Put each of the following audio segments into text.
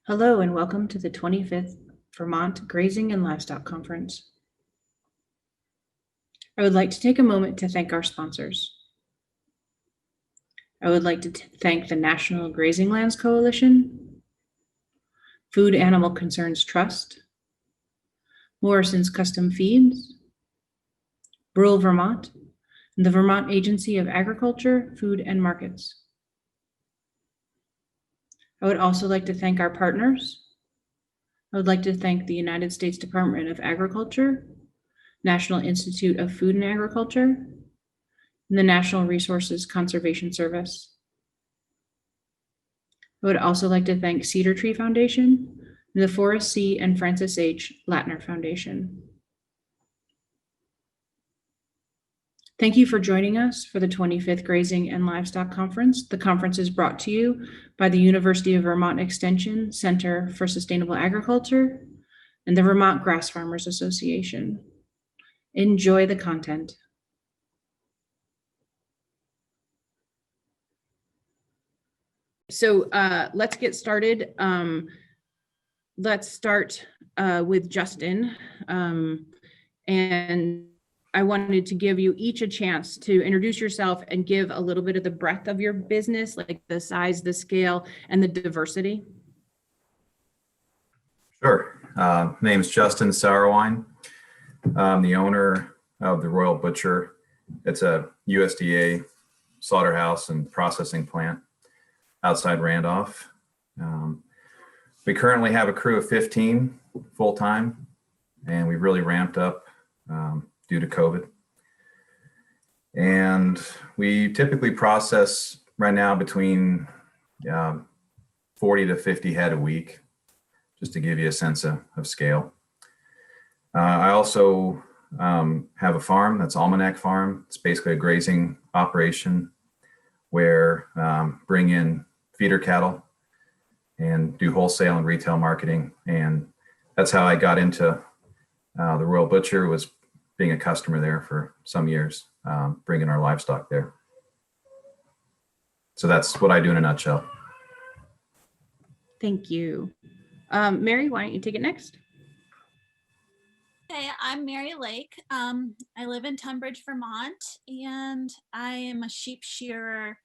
Hello and welcome to the 25th Vermont Grazing and Livestock Conference. I would like to take a moment to thank our sponsors. I would like to thank the National Grazing Lands Coalition, Food Animal Concerns Trust, Morrison's Custom Feeds, Rural Vermont, and the Vermont Agency of Agriculture, Food and Markets. I would also like to thank our partners. I would like to thank the United States Department of Agriculture, National Institute of Food and Agriculture, and the National Resources Conservation Service. I would also like to thank Cedar Tree Foundation and the Forrest C. and Francis H. Latner Foundation. Thank you for joining us for the 25th Grazing and Livestock Conference. The conference is brought to you by the University of Vermont Extension Center for Sustainable Agriculture and the Vermont Grass Farmers Association. Enjoy the content. So let's get started. Let's start with Justin. And I wanted to give you each a chance to introduce yourself and give a little bit of the breadth of your business, like the size, the scale, and the diversity. Sure. My name is Justin Sauerwein. I'm the owner of the Royal Butcher. It's a USDA slaughterhouse and processing plant outside Randolph. We currently have a crew of 15 full-time, and we've really ramped up due to COVID. And we typically process right now between 40 to 50 head a week, just to give you a sense of scale. I also have a farm, that's Almanac Farm. It's basically a grazing operation where bring in feeder cattle and do wholesale and retail marketing. And that's how I got into the Royal Butcher, was being a customer there for some years, bringing our livestock there. So that's what I do in a nutshell. Thank you. Mary, why don't you take it next? Hey, I'm Mary Lake. I live in Tunbridge, Vermont, and I am a sheep shearer,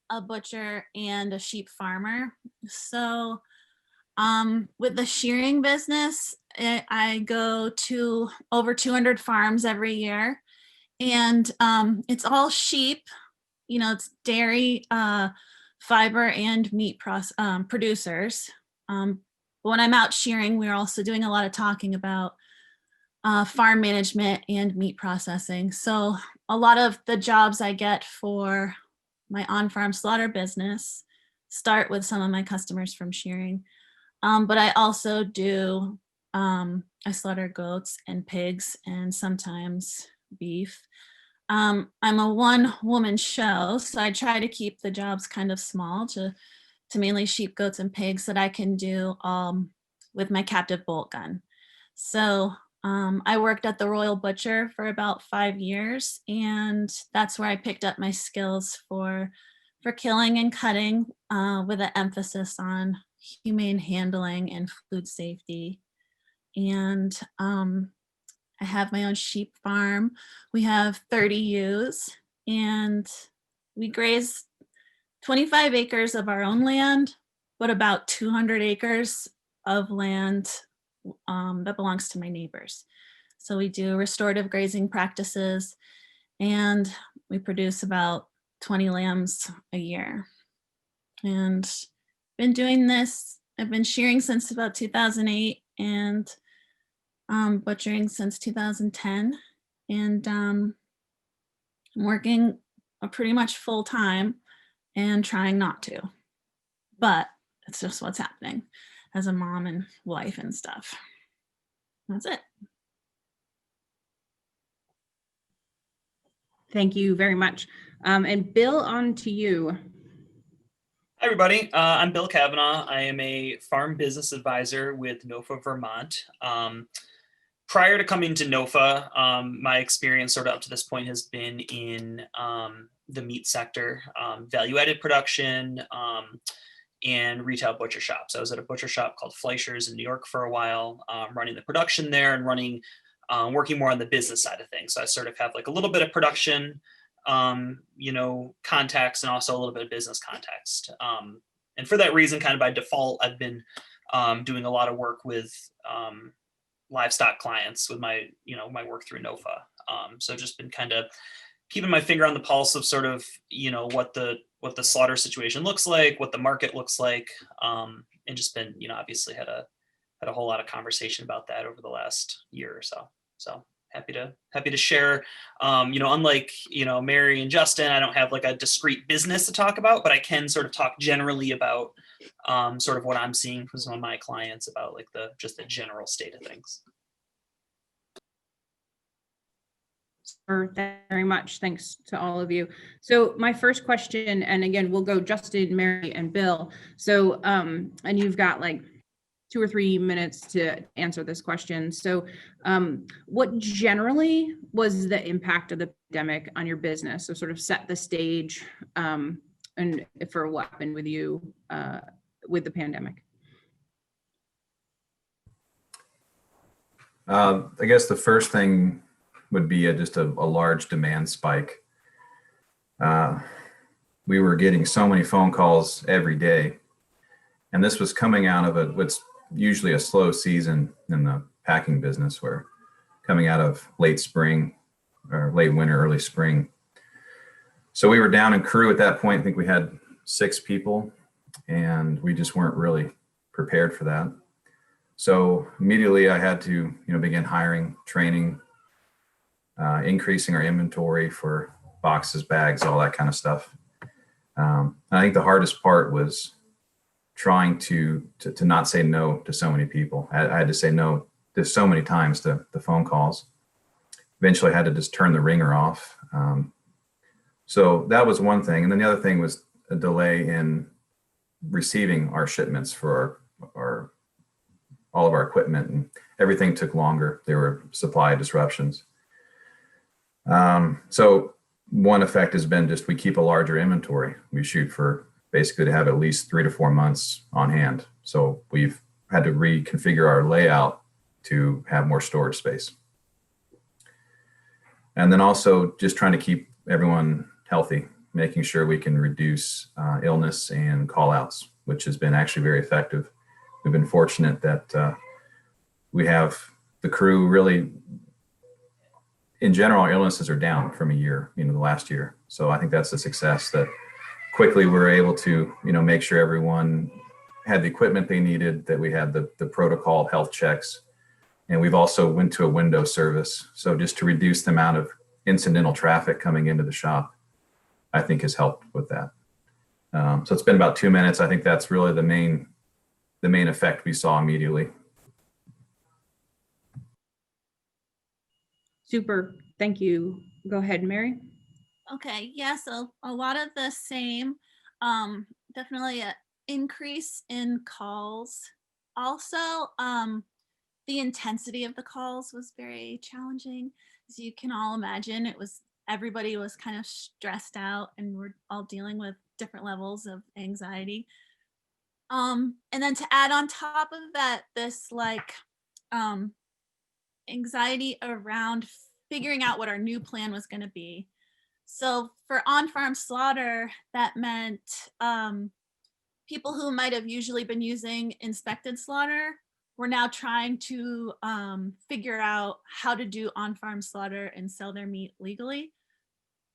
a butcher, and a sheep farmer. So with the shearing business, I go to over 200 farms every year, and it's all sheep. You know, it's dairy, fiber, and meat producers. But when I'm out shearing, we're also doing a lot of talking about farm management and meat processing. So a lot of the jobs I get for my on-farm slaughter business start with some of my customers from shearing. But I also do, I slaughter goats and pigs and sometimes beef. I'm a one-woman show, so I try to keep the jobs kind of small to mainly sheep, goats, and pigs that I can do with my captive bolt gun. So I worked at the Royal Butcher for about 5 years, and that's where I picked up my skills for killing and cutting with an emphasis on humane handling and food safety. And I have my own sheep farm. We have 30 ewes, and we graze 25 acres of our own land, but about 200 acres of land that belongs to my neighbors. So we do restorative grazing practices, and we produce about 20 lambs a year. And been doing this, I've been shearing since about 2008 and butchering since 2010. And I'm working pretty much full time and trying not to, but it's just what's happening as a mom and wife and stuff. That's it. Thank you very much. And Bill, on to you. Hi, everybody. I'm Bill Cavanaugh. I am a farm business advisor with NOFA Vermont. Prior to coming to NOFA, my experience sort of up to this point has been in the meat sector, value-added production, and retail butcher shops. I was at a butcher shop called Fleischer's in New York for a while, running the production there and working more on the business side of things. So I sort of have like a little bit of production, context, and also a little bit of business context. And for that reason, kind of by default, I've been doing a lot of work with livestock clients with my work through NOFA. So just been kind of keeping my finger on the pulse of sort of, what the slaughter situation looks like, what the market looks like, and just been, obviously had a whole lot of conversation about that over the last year or so. So happy to share. Unlike Mary and Justin, I don't have like a discrete business to talk about, but I can sort of talk generally about sort of what I'm seeing from some of my clients about like the general state of things. Thank you very much. Thanks to all of you. So my first question, and again, we'll go Justin, Mary, and Bill. So, and you've got like 2 or 3 minutes to answer this question. So what generally was the impact of the pandemic on your business? So sort of set the stage and for what happened with you with the pandemic. I guess the first thing would be just a large demand spike. We were getting so many phone calls every day, and this was coming out of what's usually a slow season in the packing business. We're coming out of late spring or late winter, early spring. So we were down in crew at that point. I think we had 6 people, and we just weren't really prepared for that. So immediately I had to, begin hiring, training, increasing our inventory for boxes, bags, all that kind of stuff. I think the hardest part was trying to not say no to so many people. I had to say no to so many times to the phone calls. Eventually I had to just turn the ringer off. So that was one thing. And then the other thing was a delay in receiving our shipments for all of our equipment, and everything took longer. There were supply disruptions. So one effect has been just we keep a larger inventory. We shoot for basically to have at least 3 to 4 months on hand. So we've had to reconfigure our layout to have more storage space. And then also just trying to keep everyone healthy, making sure we can reduce illness and call outs, which has been actually very effective. We've been fortunate that we have the crew really, in general, our illnesses are down from a year, the last year. So I think that's a success that quickly we were able to, make sure everyone had the equipment they needed, that we had the protocol health checks. And we've also went to a window service. So just to reduce the amount of incidental traffic coming into the shop, I think has helped with that. So it's been about 2 minutes. I think that's really the main effect we saw immediately. Super. Thank you. Go ahead, Mary. Okay, yeah, so a lot of the same, definitely an increase in calls. Also, the intensity of the calls was very challenging. As you can all imagine, everybody was kind of stressed out, and we're all dealing with different levels of anxiety. And then to add on top of that, this anxiety around figuring out what our new plan was going to be. So for on-farm slaughter, that meant people who might have usually been using inspected slaughter were now trying to figure out how to do on-farm slaughter and sell their meat legally.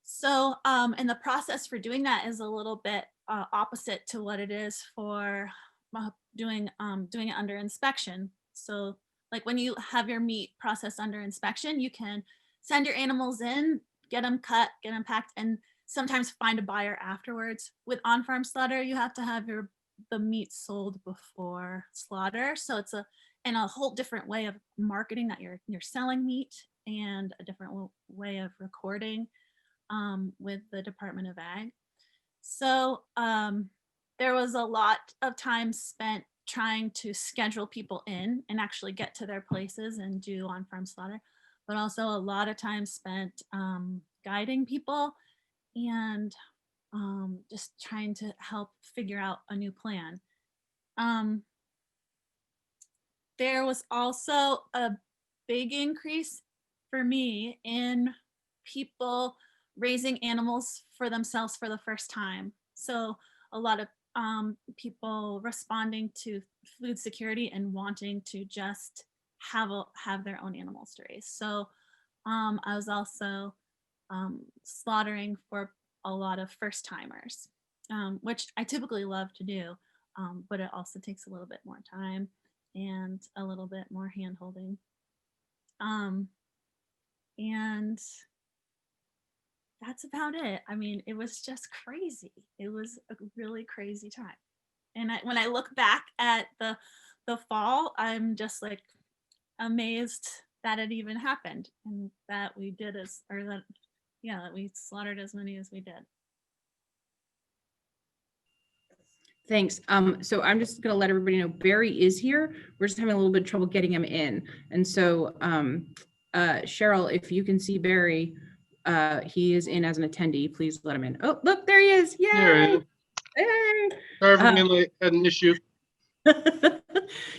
So, and the process for doing that is a little bit opposite to what it is for doing it under inspection. So like when you have your meat processed under inspection, you can send your animals in, get them cut, get them packed, and sometimes find a buyer afterwards. With on-farm slaughter, you have to have the meat sold before slaughter. So it's a whole different way of marketing that you're selling meat, and a different way of recording with the Department of Ag. So there was a lot of time spent trying to schedule people in and actually get to their places and do on-farm slaughter, but also a lot of time spent guiding people and just trying to help figure out a new plan. There was also a big increase for me in people raising animals for themselves for the first time. So a lot of people responding to food security and wanting to just have their own animals to raise. So I was also slaughtering for a lot of first timers, which I typically love to do, but it also takes a little bit more time and a little bit more hand holding. And that's about it. I mean, it was just crazy. It was a really crazy time. And when I look back at the fall, I'm just like amazed that it even happened and that we did that we slaughtered as many as we did. Thanks. So I'm just going to let everybody know Barry is here. We're just having a little bit of trouble getting him in. And so Cheryl, if you can see Barry, he is in as an attendee. Please let him in. Oh, look, there he is. Yay! There. Hey! Sorry for being late. Had an issue.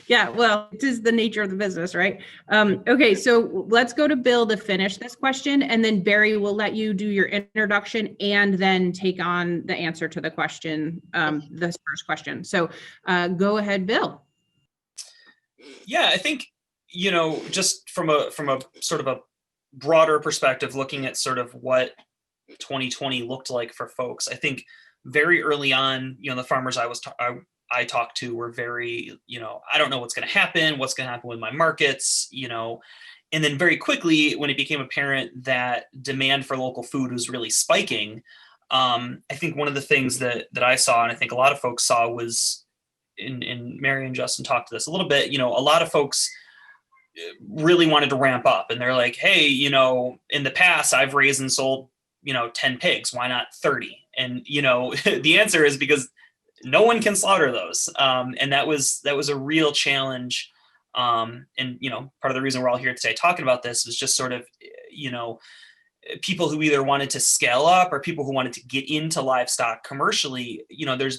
Yeah, well, it is the nature of the business, right? Okay, so let's go to Bill to finish this question, and then Barry will let you do your introduction and then take on the answer to the question, this first question. So go ahead, Bill. Yeah, I think, just from a sort of a broader perspective, looking at sort of what 2020 looked like for folks, I think very early on, the farmers I talked to were very, I don't know what's going to happen with my markets, and then very quickly when it became apparent that demand for local food was really spiking, I think one of the things that I saw, and I think a lot of folks saw, was, and Mary and Justin talked to this a little bit, a lot of folks really wanted to ramp up, and they're like, hey, in the past I've raised and sold, 10 pigs, why not 30? And, the answer is because no one can slaughter those. And that was a real challenge. And, part of the reason we're all here today talking about this is just sort of, people who either wanted to scale up or people who wanted to get into livestock commercially.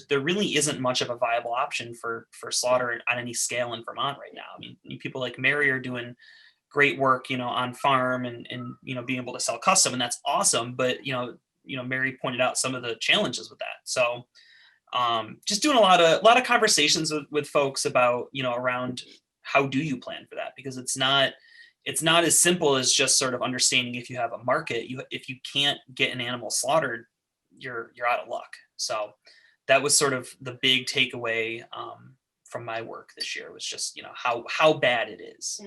There really isn't much of a viable option for slaughter on any scale in Vermont right now. I mean, people like Mary are doing great work, on farm and being able to sell custom, and that's awesome. But, Mary pointed out some of the challenges with that. So, just doing a lot of conversations with folks about, around how do you plan for that? Because it's not as simple as just sort of understanding if you have a market. If you can't get an animal slaughtered, you're out of luck. So that was sort of the big takeaway from my work this year, was just, how bad it is.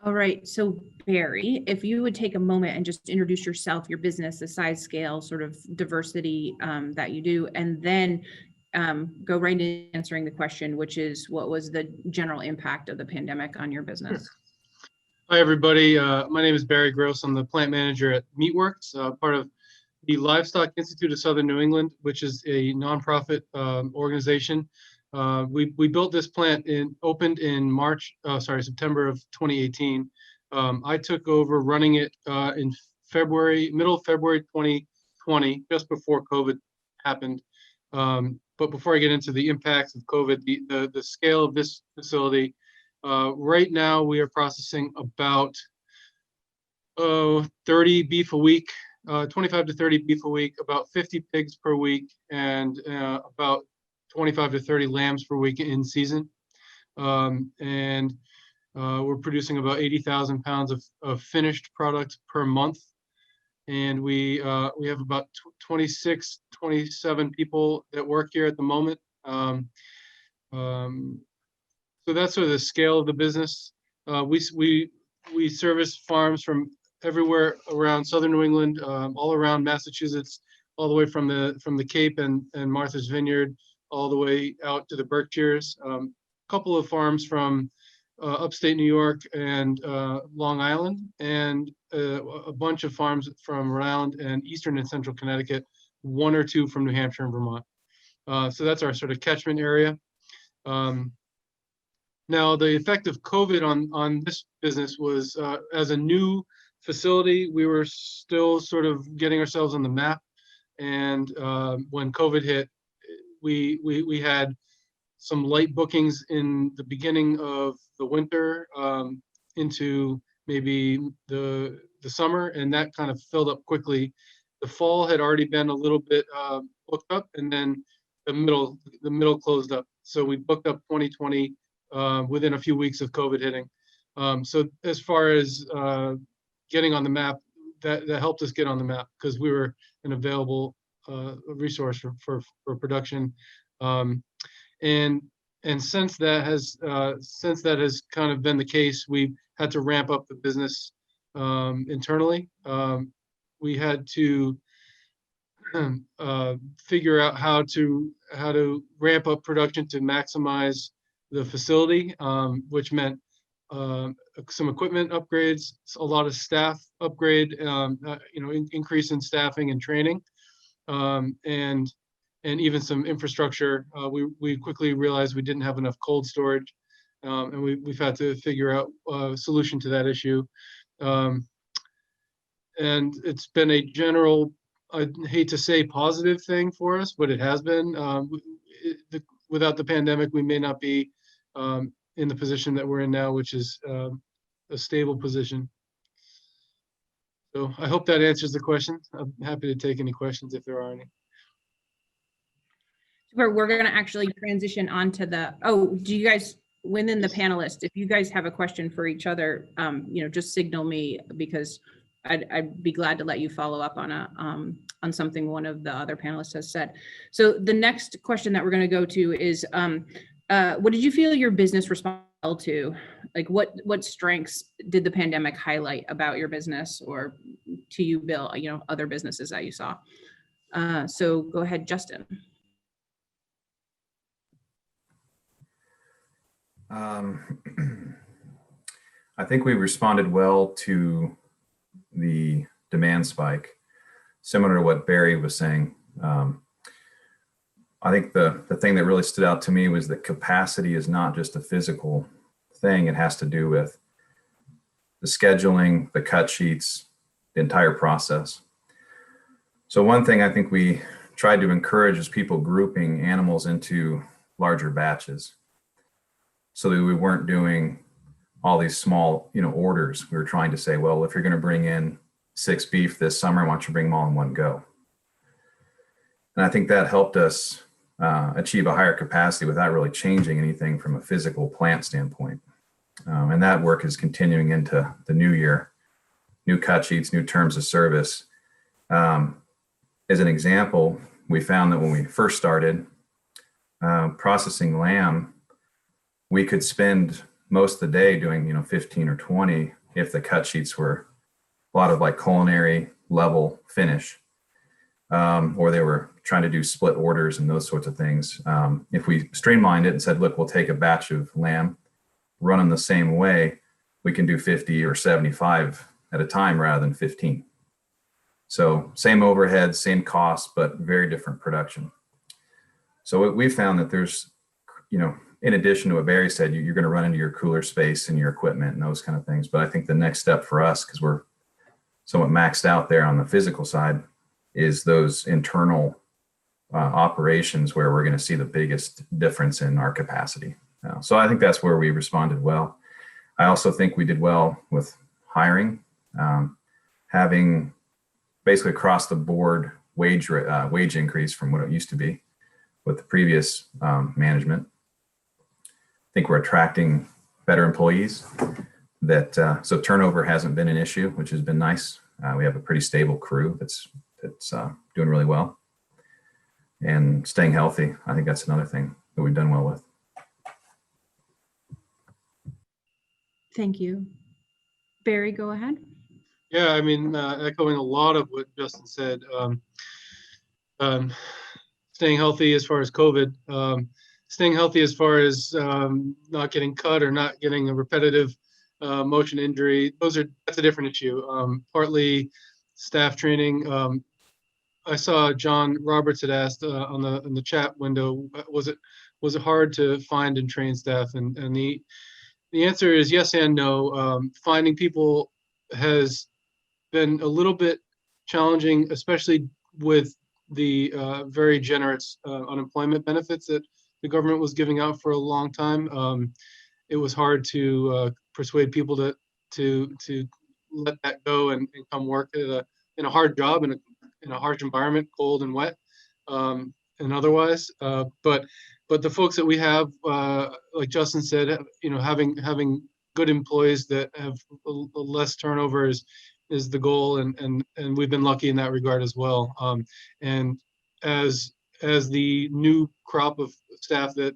All right, so Barry, if you would take a moment and just introduce yourself, your business, the size, scale, sort of diversity that you do, and then go right into answering the question, which is, what was the general impact of the pandemic on your business? Hi, everybody. My name is Barry Gross. I'm the plant manager at Meatworks, part of the Livestock Institute of Southern New England, which is a nonprofit organization. We built this plant opened in September of 2018. I took over running it in middle of February 2020, just before COVID happened. But before I get into the impacts of COVID, the scale of this facility, right now we are processing about 30 beef a week, 25 to 30 beef a week, about 50 pigs per week, and about 25 to 30 lambs per week in season. And we're producing about 80,000 pounds of finished product per month. And we have about 26, 27 people that work here at the moment. So that's sort of the scale of the business. We service farms from everywhere around Southern New England, all around Massachusetts, all the way from the Cape and Martha's Vineyard, all the way out to the Berkshires. A couple of farms from upstate New York and Long Island, and a bunch of farms from around and eastern and central Connecticut, one or two from New Hampshire and Vermont. So that's our sort of catchment area. Now, the effect of COVID on this business was, as a new facility, we were still sort of getting ourselves on the map. And when COVID hit, we had some light bookings in the beginning of the winter into maybe the summer, and that kind of filled up quickly. The fall had already been a little bit booked up, and then the middle closed up. So we booked up 2020 within a few weeks of COVID hitting. So as far as getting on the map, that helped us get on the map because we were an available resource for production. And since that has kind of been the case, we had to ramp up the business internally. We had to figure out how to ramp up production to maximize the facility, which meant some equipment upgrades, a lot of staff upgrade, increase in staffing and training, and even some infrastructure. We quickly realized we didn't have enough cold storage, and we've had to figure out a solution to that issue. And it's been a general, I hate to say positive thing for us, but it has been. Without the pandemic, we may not be in the position that we're in now, which is a stable position. So I hope that answers the question. I'm happy to take any questions if there are any. We're going to actually transition on to do you guys, within the panelists, if you guys have a question for each other, just signal me, because I'd be glad to let you follow up on something one of the other panelists has said. So the next question that we're going to go to is, what did you feel your business responded to? Like what strengths did the pandemic highlight about your business, or to you, Bill, other businesses that you saw? So go ahead, Justin. I think we responded well to the demand spike, similar to what Barry was saying. I think the thing that really stood out to me was that capacity is not just a physical thing. It has to do with the scheduling, the cut sheets, the entire process. So one thing I think we tried to encourage is people grouping animals into larger batches, so that we weren't doing all these small, orders. We were trying to say, well, if you're going to bring in 6 beef this summer, why don't you bring them all in one go? And I think that helped us achieve a higher capacity without really changing anything from a physical plant standpoint. And that work is continuing into the new year, new cut sheets, new terms of service. As an example, we found that when we first started processing lamb, we could spend most of the day doing, 15 or 20 if the cut sheets were a lot of like culinary level finish, or they were trying to do split orders and those sorts of things. If we streamlined it and said, look, we'll take a batch of lamb, run them the same way, we can do 50 or 75 at a time rather than 15. So same overhead, same cost, but very different production. So we found that there's, in addition to what Barry said, you're going to run into your cooler space and your equipment and those kind of things. But I think the next step for us, because we're somewhat maxed out there on the physical side, is those internal operations where we're going to see the biggest difference in our capacity. So I think that's where we responded well. I also think we did well with hiring, having basically across the board wage increase from what it used to be with the previous management. I think we're attracting better employees. So turnover hasn't been an issue, which has been nice. We have a pretty stable crew that's doing really well, and staying healthy. I think that's another thing that we've done well with. Thank you. Barry, go ahead. Yeah, I mean, echoing a lot of what Justin said. Staying healthy as far as COVID, staying healthy as far as not getting cut or not getting a repetitive motion injury. That's a different issue. Partly staff training. I saw John Roberts had asked in the chat window, was it hard to find and train staff? And the answer is yes and no. Finding people has been a little bit challenging, especially with the very generous unemployment benefits that the government was giving out for a long time. It was hard to persuade people to let that go and come work in a hard job in a harsh environment, cold and wet, and otherwise. But the folks that we have, like Justin said, having good employees that have less turnover is the goal, and we've been lucky in that regard as well. And as the new crop of staff that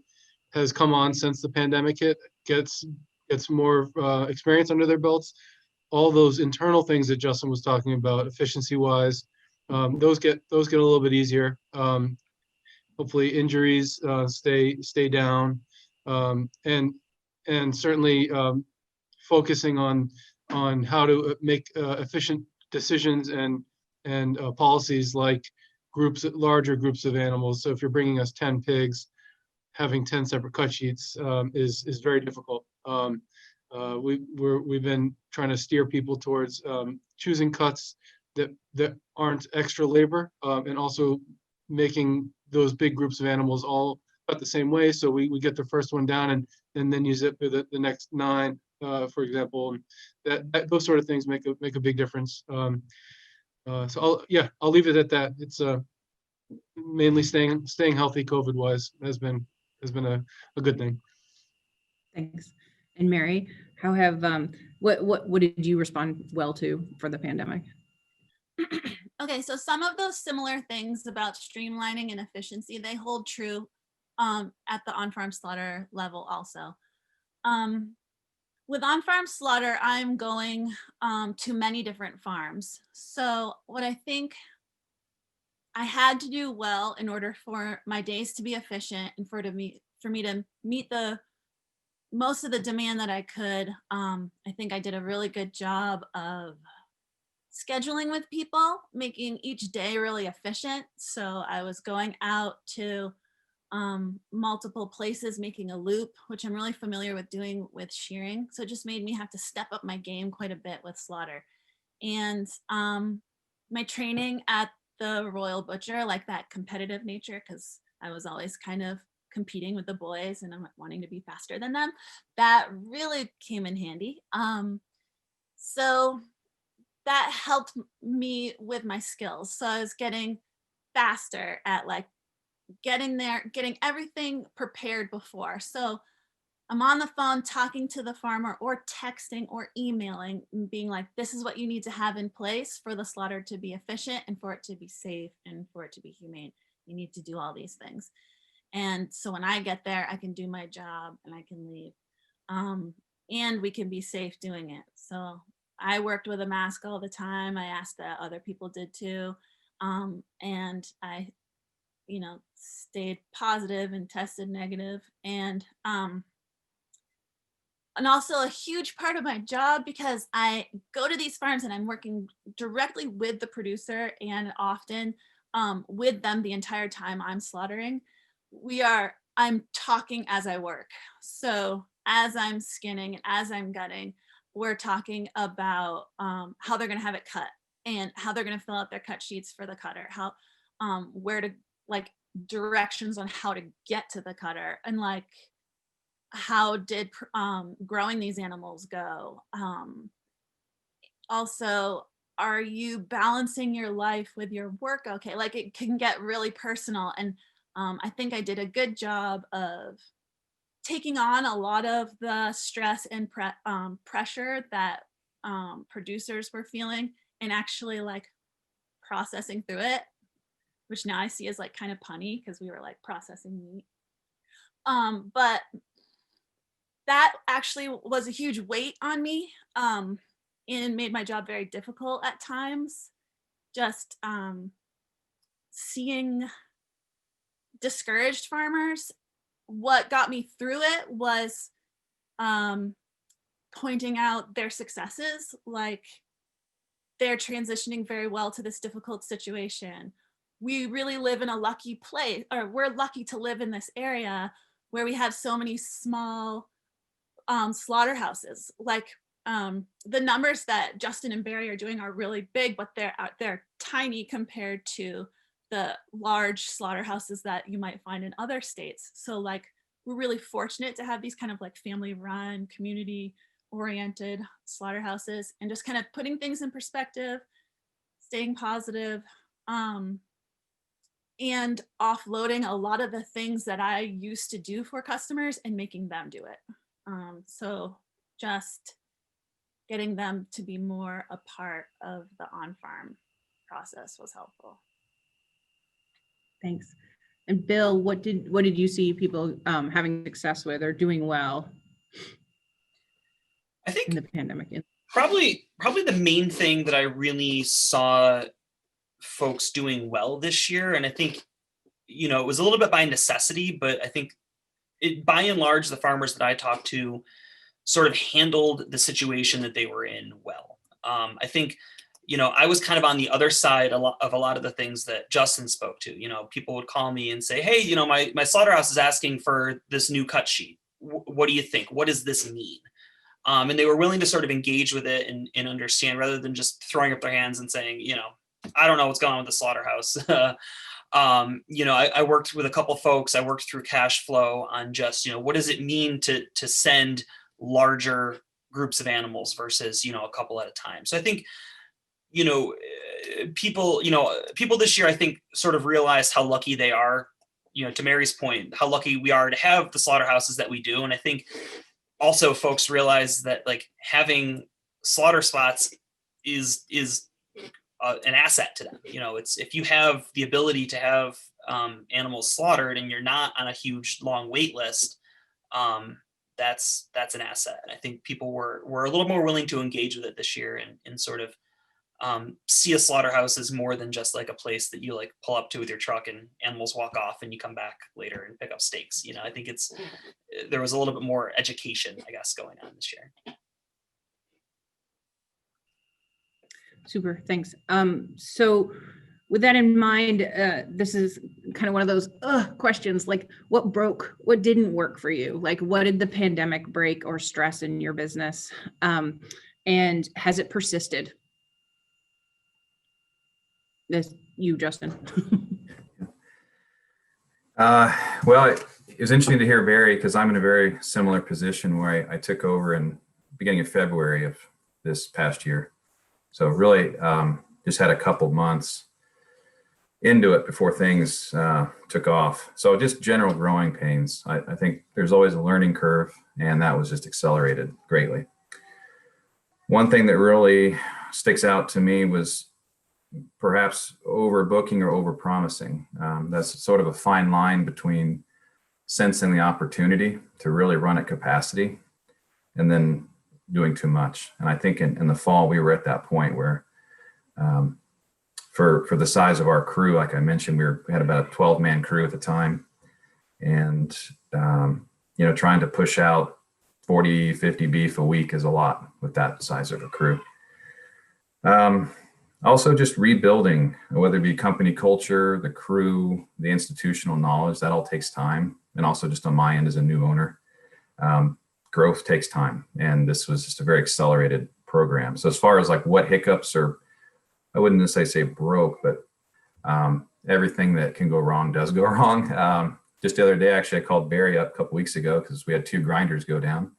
has come on since the pandemic hit gets more experience under their belts, all those internal things that Justin was talking about, efficiency wise, those get a little bit easier. Hopefully injuries stay down, and certainly focusing on how to make efficient decisions and policies like larger groups of animals. So if you're bringing us 10 pigs, having 10 separate cut sheets is very difficult. We've been trying to steer people towards choosing cuts that aren't extra labor, and also making those big groups of animals all cut the same way. So we get the first one down and then use it for the next 9, for example. And those sort of things make a big difference. So I'll leave it at that. It's mainly staying healthy COVID wise has been a good thing. Thanks. And Mary, how have what did you respond well to for the pandemic? Okay, so some of those similar things about streamlining and efficiency, they hold true at the on-farm slaughter level also. With on-farm slaughter, I'm going to many different farms. So what I think I had to do well in order for my days to be efficient and for me to meet the most of the demand that I could, I think I did a really good job of scheduling with people, making each day really efficient. So I was going out to multiple places, making a loop, which I'm really familiar with doing with shearing. So it just made me have to step up my game quite a bit with slaughter. And my training at the Royal Butcher, like that competitive nature, because I was always kind of competing with the boys and I'm wanting to be faster than them, that really came in handy. So that helped me with my skills. So I was getting faster at like getting there, getting everything prepared before. So I'm on the phone talking to the farmer or texting or emailing and being like, this is what you need to have in place for the slaughter to be efficient and for it to be safe and for it to be humane. You need to do all these things. And so when I get there, I can do my job and I can leave. And we can be safe doing it. So I worked with a mask all the time. I asked that other people did too. And I, stayed positive and tested negative. And also a huge part of my job, because I go to these farms and I'm working directly with the producer and often with them the entire time I'm slaughtering. I'm talking as I work. So as I'm skinning and as I'm gutting, we're talking about how they're going to have it cut and how they're going to fill out their cut sheets for the cutter, how where to, like, directions on how to get to the cutter, and like how did growing these animals go. Also, are you balancing your life with your work? Okay, like it can get really personal, and I think I did a good job of taking on a lot of the stress and pressure that producers were feeling and actually like processing through it, which now I see as like kind of punny because we were like processing meat. But that actually was a huge weight on me and made my job very difficult at times. Just seeing discouraged farmers, what got me through it was pointing out their successes, like they're transitioning very well to this difficult situation. We really live in a lucky place, or we're lucky to live in this area where we have so many small slaughterhouses. Like the numbers that Justin and Barry are doing are really big, but they're tiny compared to the large slaughterhouses that you might find in other states. So like, we're really fortunate to have these kind of like family run, community oriented slaughterhouses, and just kind of putting things in perspective, staying positive, and offloading a lot of the things that I used to do for customers and making them do it. So just getting them to be more a part of the on-farm process was helpful. Thanks. And Bill, what did you see people having success with or doing well I think in the pandemic? probably the main thing that I really saw folks doing well this year, and I think, you know, it was a little bit by necessity, but I think by and large, the farmers that I talked to sort of handled the situation that they were in well. I think, you know, I was kind of on the other side of a lot of the things that Justin spoke to. You know, people would call me and say, hey, you know, my slaughterhouse is asking for this new cut sheet. What do you think? What does this mean? And they were willing to sort of engage with it and understand, rather than just throwing up their hands and saying, you know, I don't know what's going on with the slaughterhouse. You know, I worked with a couple folks. I worked through cash flow on just, you know, what does it mean to send larger groups of animals versus, you know, a couple at a time. So I think, you know, people this year, I think, sort of realized how lucky they are, you know, to Mary's point, how lucky we are to have the slaughterhouses that we do. And I think also folks realize that like having slaughter spots is an asset to them. You know, it's, if you have the ability to have animals slaughtered and you're not on a huge long wait list, that's an asset. And I think people were a little more willing to engage with it this year and sort of see a slaughterhouse as more than just like a place that you like pull up to with your truck and animals walk off and you come back later and pick up steaks. You know, I think there was a little bit more education, I guess, going on this year. Super, thanks. So with that in mind, this is kind of one of those questions, like what broke, what didn't work for you? Like what did the pandemic break or stress in your business? And has it persisted? This you, Justin. Well, it was interesting to hear Barry, because I'm in a very similar position where I took over in beginning of February of this past year. So really just had a couple months into it before things took off. So just general growing pains. I think there's always a learning curve, and that was just accelerated greatly. One thing that really sticks out to me was perhaps overbooking or overpromising. That's sort of a fine line between sensing the opportunity to really run at capacity and then doing too much. And I think in the fall, we were at that point where for the size of our crew, like I mentioned, we had about a 12-man crew at the time. And, you know, trying to push out 40, 50 beef a week is a lot with that size of a crew. Also just rebuilding, whether it be company culture, the crew, the institutional knowledge, that all takes time. And also just on my end as a new owner, growth takes time. And this was just a very accelerated program. So as far as like what hiccups, or I wouldn't necessarily say broke, but everything that can go wrong does go wrong. Just the other day, actually, I called Barry up a couple weeks ago because we had 2 grinders go down,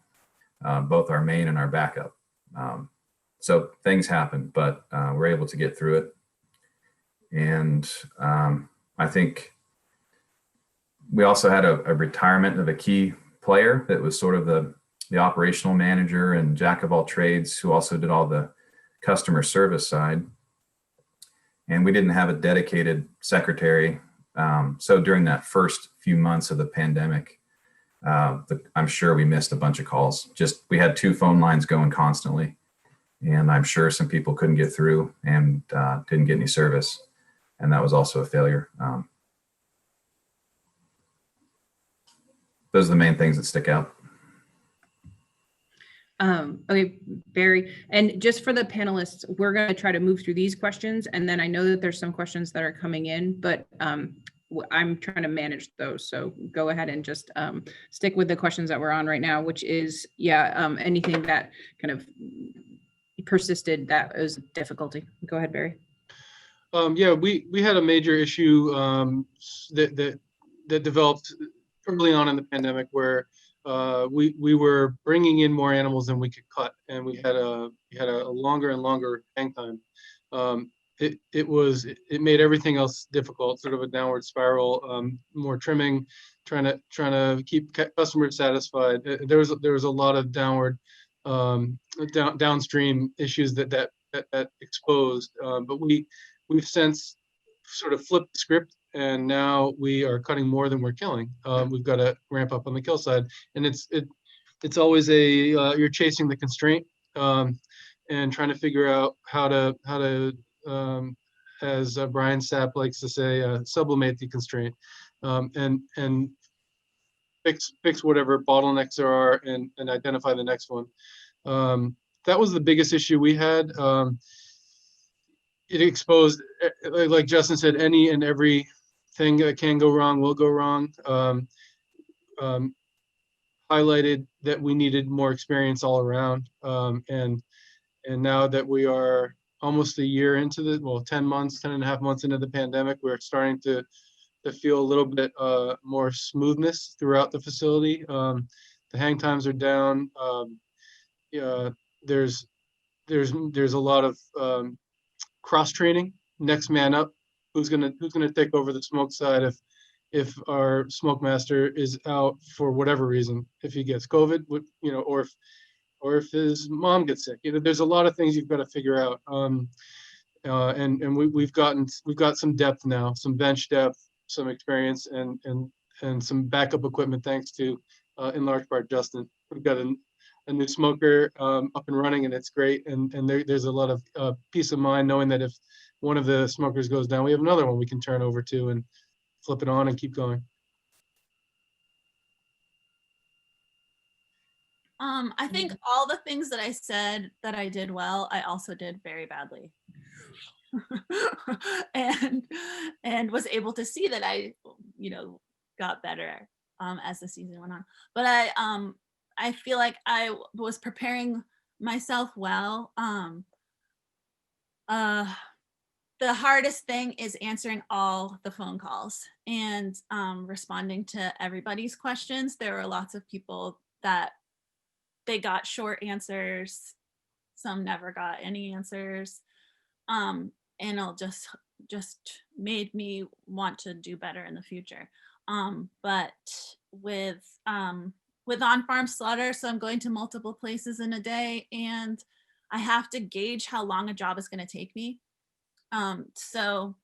both our main and our backup. So things happen, but we're able to get through it. And I think we also had a retirement of a key player that was sort of the operational manager and jack of all trades, who also did all the customer service side. And we didn't have a dedicated secretary. So during that first few months of the pandemic, I'm sure we missed a bunch of calls. Just we had 2 phone lines going constantly. And I'm sure some people couldn't get through and didn't get any service. And that was also a failure. Those are the main things that stick out. Okay, Barry, and just for the panelists, we're going to try to move through these questions. And then I know that there's some questions that are coming in, but I'm trying to manage those. So go ahead and just stick with the questions that we're on right now, which is, anything that kind of persisted that was difficulty. Go ahead, Barry. Yeah, we had a major issue that developed early on in the pandemic where we were bringing in more animals than we could cut, and we had a longer and longer hang time. It made everything else difficult, sort of a downward spiral. More trimming, trying to keep customers satisfied. There was a lot of downstream issues that exposed, but we've since sort of flipped the script, and now we are cutting more than we're killing. We've got to ramp up on the kill side, and it's always you're chasing the constraint, and trying to figure out how to as Brian Sapp likes to say, sublimate the constraint, and fix whatever bottlenecks there are, and identify the next one. That was the biggest issue we had. It exposed, like Justin said, any and every thing that can go wrong will go wrong. Highlighted that we needed more experience all around. And now that we are almost a year into 10 and a half months into the pandemic, we're starting to feel a little bit more smoothness throughout the facility. The hang times are down. There's a lot of cross training, next man up, who's gonna take over the smoke side if our smoke master is out for whatever reason, if he gets COVID, or if his mom gets sick. There's a lot of things you've got to figure out. And we've got some depth now, some bench depth, some experience, and some backup equipment, thanks to in large part Justin. We've got a new smoker up and running, and it's great. And there's a lot of peace of mind knowing that if one of the smokers goes down, we have another one we can turn over to and flip it on and keep going. I think all the things that I said that I did well, I also did very badly. and was able to see that I, got better as the season went on. But I feel like I was preparing myself well. The hardest thing is answering all the phone calls and responding to everybody's questions. There were lots of people that they got short answers. Some never got any answers. And it'll just made me want to do better in the future. But with on-farm slaughter, so I'm going to multiple places in a day, and I have to gauge how long a job is going to take me. So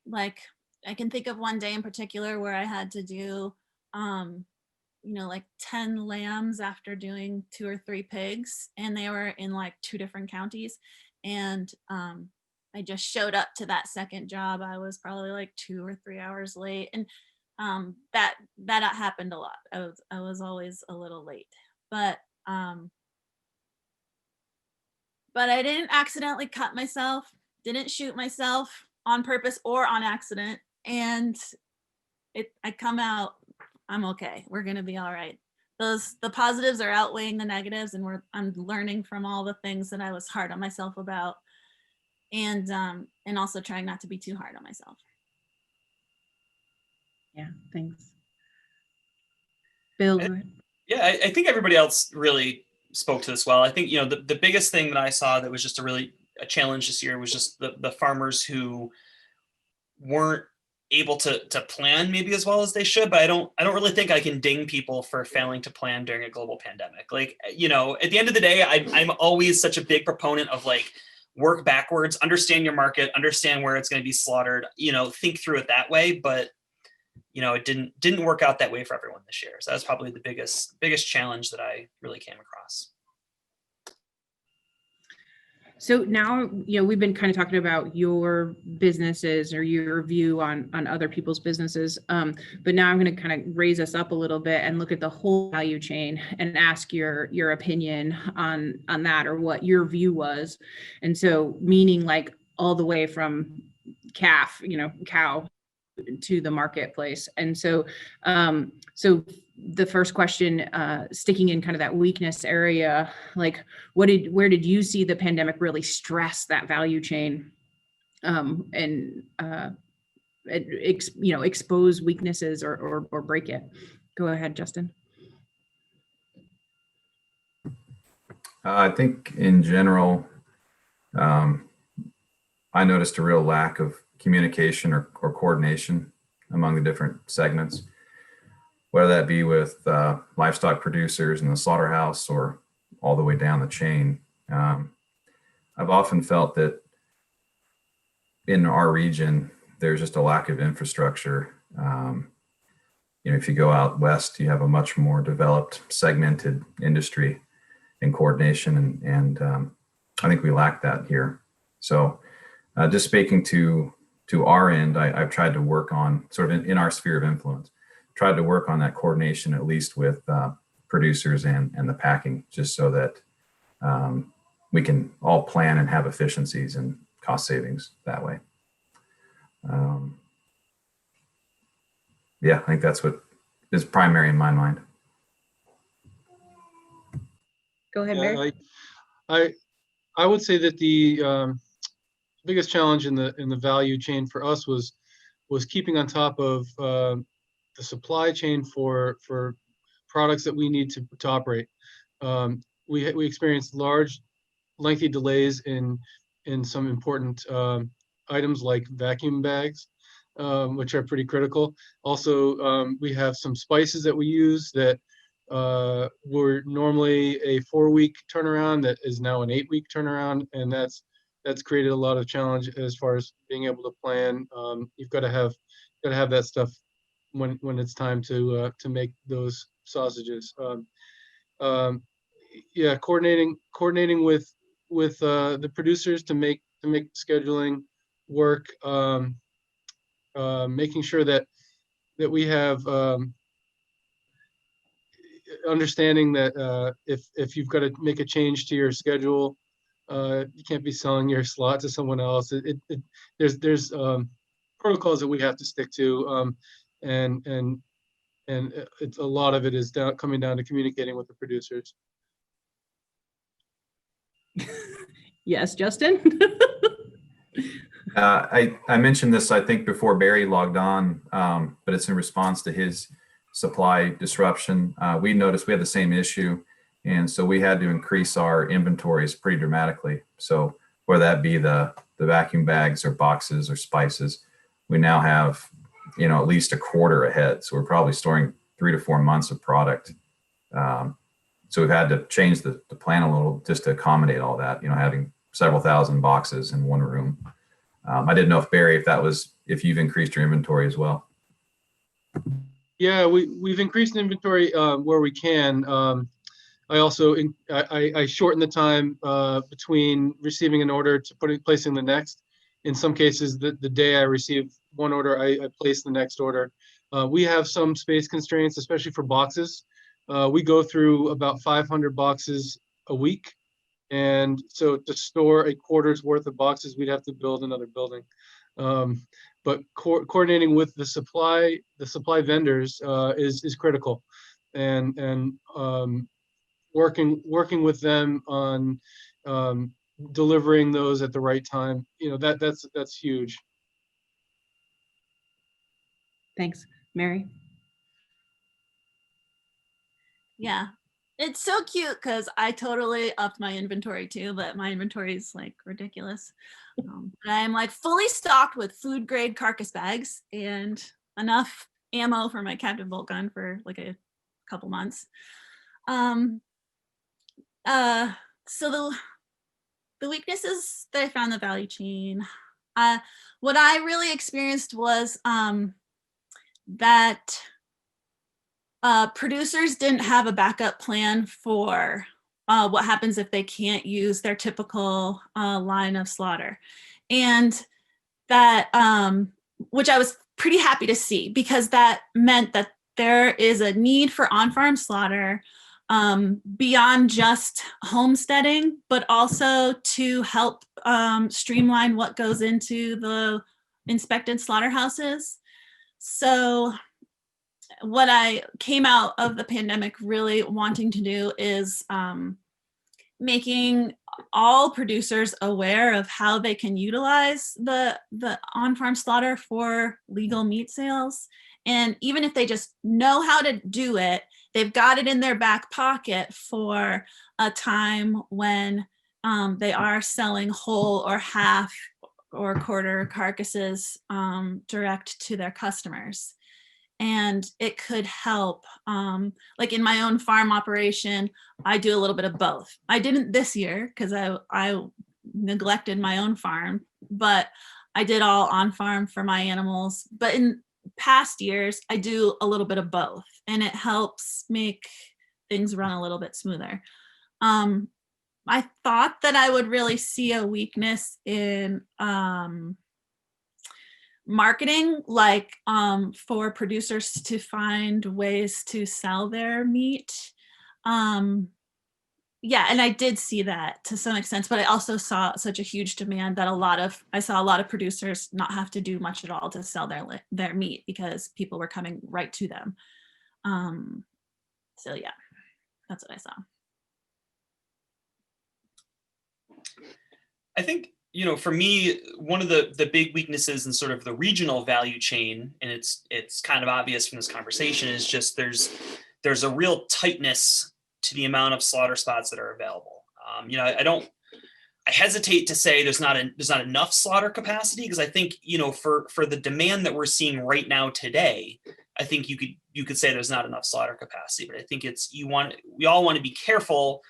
like I can think of one day in particular where I had to do, like 10 lambs after doing 2 or 3 pigs, and they were in like 2 different counties. And I just showed up to that second job. I was probably like 2 or 3 hours late. And that happened a lot. I was always a little late, but I didn't accidentally cut myself, didn't shoot myself on purpose or on accident. And I come out, I'm okay. We're going to be all right. The positives are outweighing the negatives, and I'm learning from all the things that I was hard on myself about, and also trying not to be too hard on myself. Yeah, thanks. Bill, go ahead. Yeah, I think everybody else really spoke to this well. I think, the biggest thing that I saw that was just a challenge this year was just the farmers who weren't able to plan maybe as well as they should. But I don't really think I can ding people for failing to plan during a global pandemic. Like, at the end of the day, I'm always such a big proponent of like work backwards, understand your market, understand where it's going to be slaughtered, think through it that way. But it didn't work out that way for everyone this year. So that's probably the biggest challenge that I really came across. So now, we've been kind of talking about your businesses or your view on other people's businesses. But now I'm going to kind of raise us up a little bit and look at the whole value chain and ask your opinion on that, or what your view was. And so meaning like all the way from calf, cow, to the marketplace. And so, so the first question, sticking in kind of that weakness area, like where did you see the pandemic really stress that value chain, and expose weaknesses or break it? Go ahead, Justin. I think in general, I noticed a real lack of communication or coordination among the different segments, whether that be with livestock producers in the slaughterhouse or all the way down the chain. I've often felt that in our region, there's just a lack of infrastructure. If you go out west, you have a much more developed, segmented industry and coordination, and I think we lack that here. So just speaking to our end, I've tried to work on sort of in our sphere of influence, tried to work on that coordination, at least with producers and the packing, just so that we can all plan and have efficiencies and cost savings that way. I think that's what is primary in my mind. Go ahead, Barry. I would say that the biggest challenge in the value chain for us was keeping on top of the supply chain for products that we need to operate. We experienced large, lengthy delays in some important items like vacuum bags, which are pretty critical. Also, we have some spices that we use that were normally a 4-week turnaround that is now an 8-week turnaround, and that's created a lot of challenge as far as being able to plan. You've got to have that stuff when it's time to make those sausages. Coordinating with the producers to make scheduling work. Making sure that we have understanding that if you've got to make a change to your schedule, you can't be selling your slot to someone else. There's protocols that we have to stick to, and it's a lot of it is coming down to communicating with the producers. Yes, Justin. I mentioned this, I think, before Barry logged on, but it's in response to his supply disruption. We noticed we had the same issue, and so we had to increase our inventories pretty dramatically. So whether that be the vacuum bags or boxes or spices, we now have at least a quarter ahead. So we're probably storing 3 to 4 months of product. So we've had to change the plan a little just to accommodate all that. Having several thousand boxes in one room. I didn't know if Barry, if you've increased your inventory as well. Yeah, we've increased inventory where we can. I also I shortened the time between receiving an order to placing the next. In some cases, the day I receive one order, I place the next order. We have some space constraints, especially for boxes. We go through about 500 boxes a week. And so to store a quarter's worth of boxes, we'd have to build another building. But coordinating with the supply vendors is critical, and working with them on delivering those at the right time. That's huge. Thanks, Mary. Yeah, it's so cute because I totally upped my inventory too, but my inventory is like ridiculous. I'm like fully stocked with food grade carcass bags and enough ammo for my captive bolt gun for like a couple months. So the weaknesses that I found in the value chain, what I really experienced was that producers didn't have a backup plan for what happens if they can't use their typical line of slaughter. And that, which I was pretty happy to see, because that meant that there is a need for on-farm slaughter beyond just homesteading, but also to help streamline what goes into the inspected slaughterhouses. So what I came out of the pandemic really wanting to do is making all producers aware of how they can utilize the on-farm slaughter for legal meat sales. And even if they just know how to do it, they've got it in their back pocket for a time when they are selling whole or half or quarter carcasses direct to their customers. And it could help. Like in my own farm operation, I do a little bit of both. I didn't this year because I neglected my own farm, but I did all on farm for my animals. But in past years, I do a little bit of both, and it helps make things run a little bit smoother. I thought that I would really see a weakness in marketing, like for producers to find ways to sell their meat. Yeah, and I did see that to some extent, but I also saw such a huge demand that I saw a lot of producers not have to do much at all to sell their meat because people were coming right to them. So yeah, that's what I saw. I think, for me, one of the big weaknesses in sort of the regional value chain, and it's kind of obvious from this conversation, is just there's a real tightness to the amount of slaughter spots that are available. I hesitate to say there's not enough slaughter capacity, because I think, for the demand that we're seeing right now today, I think you could say there's not enough slaughter capacity. But I think we all want to be careful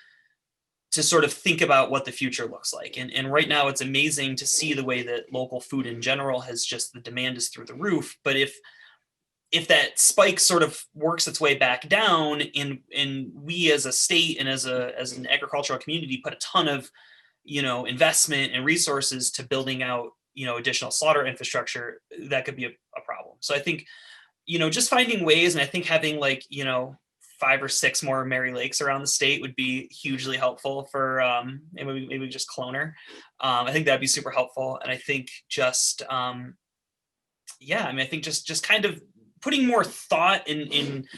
to sort of think about what the future looks like. And right now it's amazing to see the way that local food in general the demand is through the roof. But if that spike sort of works its way back down, and we as a state and as an agricultural community put a ton of, investment and resources to building out, additional slaughter infrastructure, that could be a problem. So I think, just finding ways, and I think having 5 or 6 more Mary Lakes around the state would be hugely helpful for maybe just cloner. I think that'd be super helpful. And I think just I think just kind of putting more thought in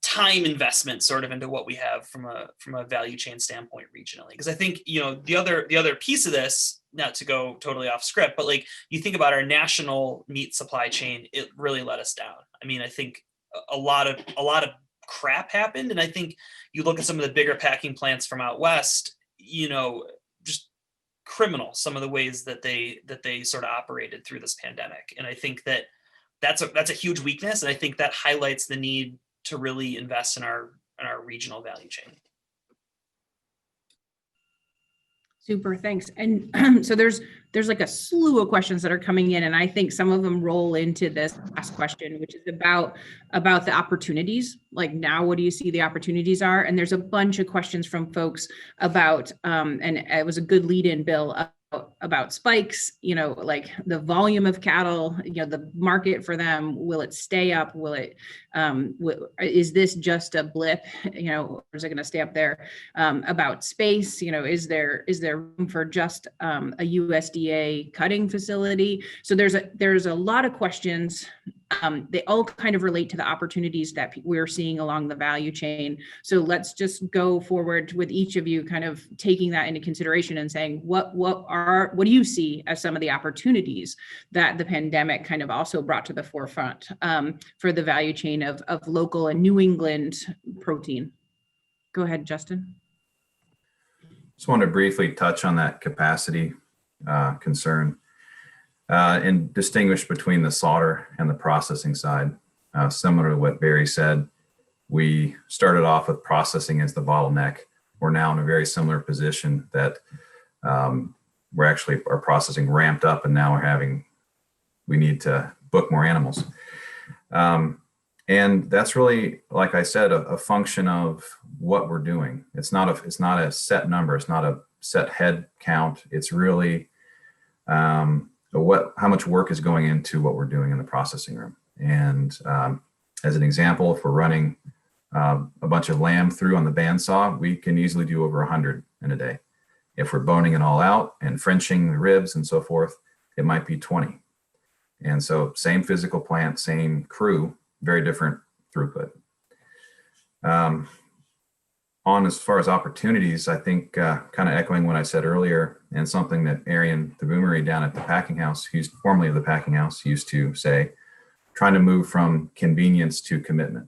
time investment sort of into what we have from a value chain standpoint regionally. Because I think the other piece of this, not to go totally off script, but you think about our national meat supply chain, it really let us down. I mean, I think a lot of crap happened, and I think you look at some of the bigger packing plants from out west, just criminal, some of the ways that they sort of operated through this pandemic. And I think that's a huge weakness, and I think that highlights the need to really invest in our regional value chain. Super, thanks. And so there's a slew of questions that are coming in, and I think some of them roll into this last question, which is about the opportunities. Like, now, what do you see the opportunities are? And there's a bunch of questions from folks about, and it was a good lead in, Bill, about spikes, like the volume of cattle, the market for them, will it stay up? Will it, is this just a blip, or is it going to stay up there? About space, is there room for just a USDA cutting facility? So there's a lot of questions. They all kind of relate to the opportunities that we're seeing along the value chain. So let's just go forward with each of you kind of taking that into consideration and saying, what do you see as some of the opportunities that the pandemic kind of also brought to the forefront for the value chain of local and New England protein? Go ahead, Justin. Just want to briefly touch on that capacity concern. And distinguish between the slaughter and the processing side. Similar to what Barry said, we started off with processing as the bottleneck. We're now in a very similar position that we're actually, our processing ramped up, and now we need to book more animals. And that's really, like I said, a function of what we're doing. It's not a set number. It's not a set head count. It's really how much work is going into what we're doing in the processing room. And as an example, if we're running a bunch of lamb through on the bandsaw, we can easily do over 100 in a day. If we're boning it all out and Frenching the ribs and so forth, it might be 20. And so same physical plant, same crew, very different throughput. On as far as opportunities, I think kind of echoing what I said earlier, and something that Arian the Boomery down at the packing house, who's formerly of the packing house, used to say, trying to move from convenience to commitment.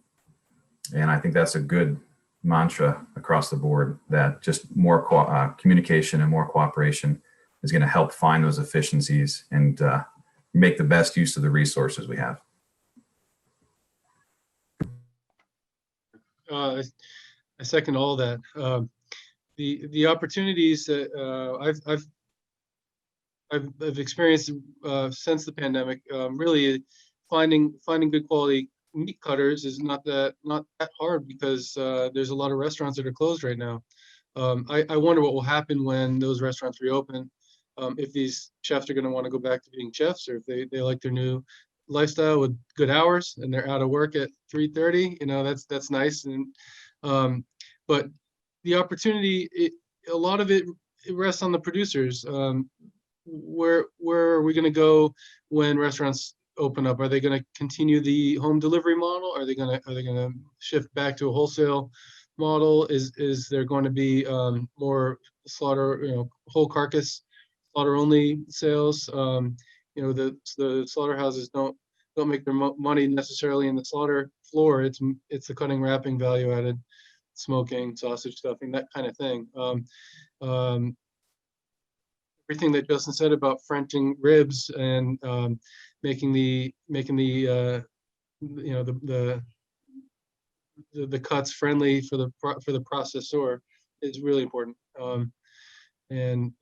And I think that's a good mantra across the board, that just more communication and more cooperation is going to help find those efficiencies and make the best use of the resources we have. I second all that. The opportunities that I've experienced since the pandemic, really finding good quality meat cutters is not that hard, because there's a lot of restaurants that are closed right now. I wonder what will happen when those restaurants reopen, if these chefs are going to want to go back to being chefs, or if they like their new lifestyle with good hours and they're out of work at 3:30. That's nice. And but the opportunity, a lot of it rests on the producers. Where are we going to go when restaurants open up? Are they going to continue the home delivery model? Are they going to shift back to a wholesale model? Is there going to be more slaughter, whole carcass slaughter only sales? The slaughterhouses don't make their money necessarily in the slaughter floor. It's the cutting, wrapping, value added, smoking, sausage stuffing, that kind of thing. Everything that Justin said about Frenching ribs and making the cuts friendly for the processor is really important. And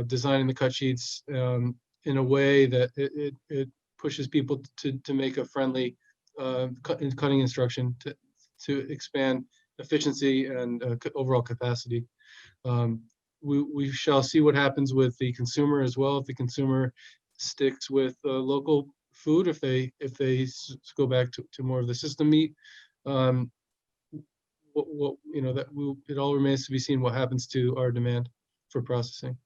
designing the cut sheets in a way that it pushes people to make a friendly cutting instruction to expand efficiency and overall capacity. We shall see what happens with the consumer as well. If the consumer sticks with local food, if they go back to more of the system meat, it all remains to be seen what happens to our demand for processing.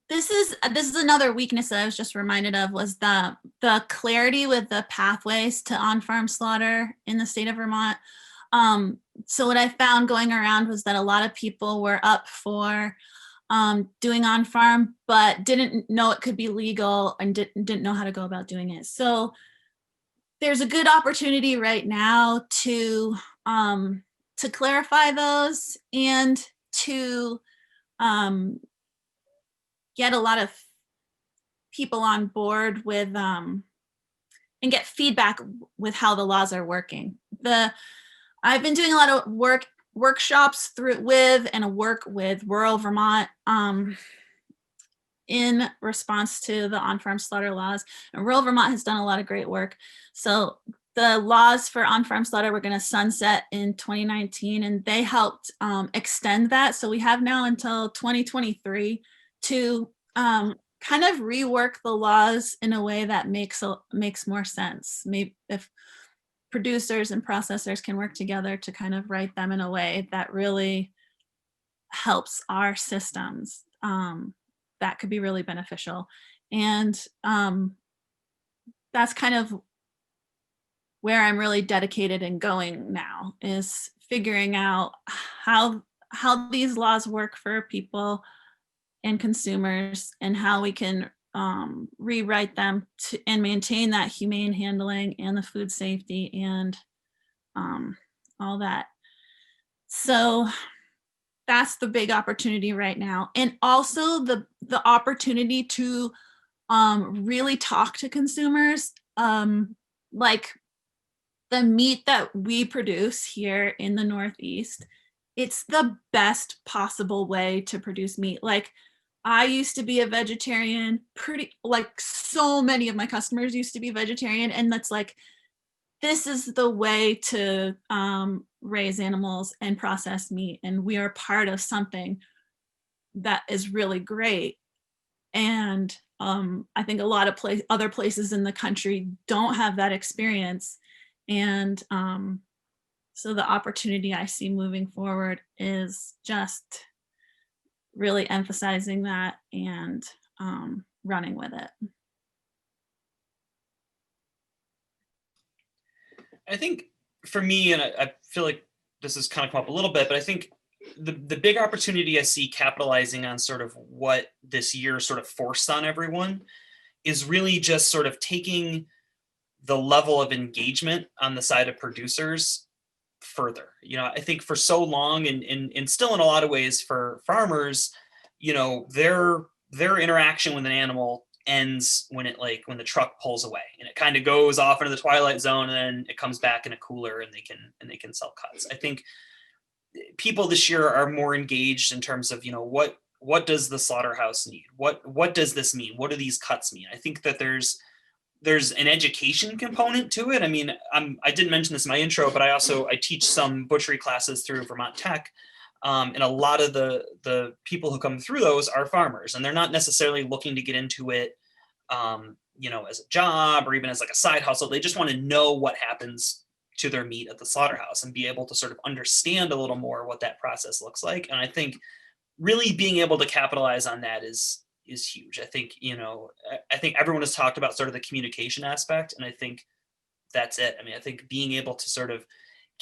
This is another weakness that I was just reminded of, was the clarity with the pathways to on-farm slaughter in the state of Vermont. So what I found going around was that a lot of people were up for doing on-farm, but didn't know it could be legal and didn't know how to go about doing it. So there's a good opportunity right now to clarify those and to get a lot of people on board with and get feedback with how the laws are working. I've been doing a lot of workshops with rural Vermont in response to the on-farm slaughter laws, and rural Vermont has done a lot of great work. So the laws for on-farm slaughter were going to sunset in 2019, and they helped extend that. So we have now until 2023 to kind of rework the laws in a way that makes more sense. Maybe if producers and processors can work together to kind of write them in a way that really helps our systems, that could be really beneficial. And that's kind of where I'm really dedicated and going now, is figuring out how these laws work for people and consumers, and how we can rewrite them and maintain that humane handling and the food safety and all that. So that's the big opportunity right now. And also the opportunity to really talk to consumers. Like the meat that we produce here in the Northeast, it's the best possible way to produce meat. Like, I used to be a vegetarian, so many of my customers used to be vegetarian, and that's like, this is the way to raise animals and process meat, and we are part of something that is really great. And I think a lot of other places in the country don't have that experience, and so the opportunity I see moving forward is just really emphasizing that and running with it. I think for me, and I feel like this has kind of come up a little bit, but I think the big opportunity I see capitalizing on sort of what this year sort of forced on everyone is really just sort of taking the level of engagement on the side of producers further. I think for so long and still in a lot of ways for farmers, their interaction with an animal ends when the truck pulls away and it kind of goes off into the twilight zone, and then it comes back in a cooler and they can sell cuts. I think people this year are more engaged in terms of, what does the slaughterhouse need? What does this mean? What do these cuts mean? I think that there's an education component to it. I mean, I didn't mention this in my intro, but I teach some butchery classes through Vermont Tech. And a lot of the people who come through those are farmers, and they're not necessarily looking to get into it, as a job or even as like a side hustle. They just want to know what happens to their meat at the slaughterhouse and be able to sort of understand a little more what that process looks like. And I think really being able to capitalize on that is huge. I think, I think everyone has talked about sort of the communication aspect, and I think that's it. I mean, I think being able to sort of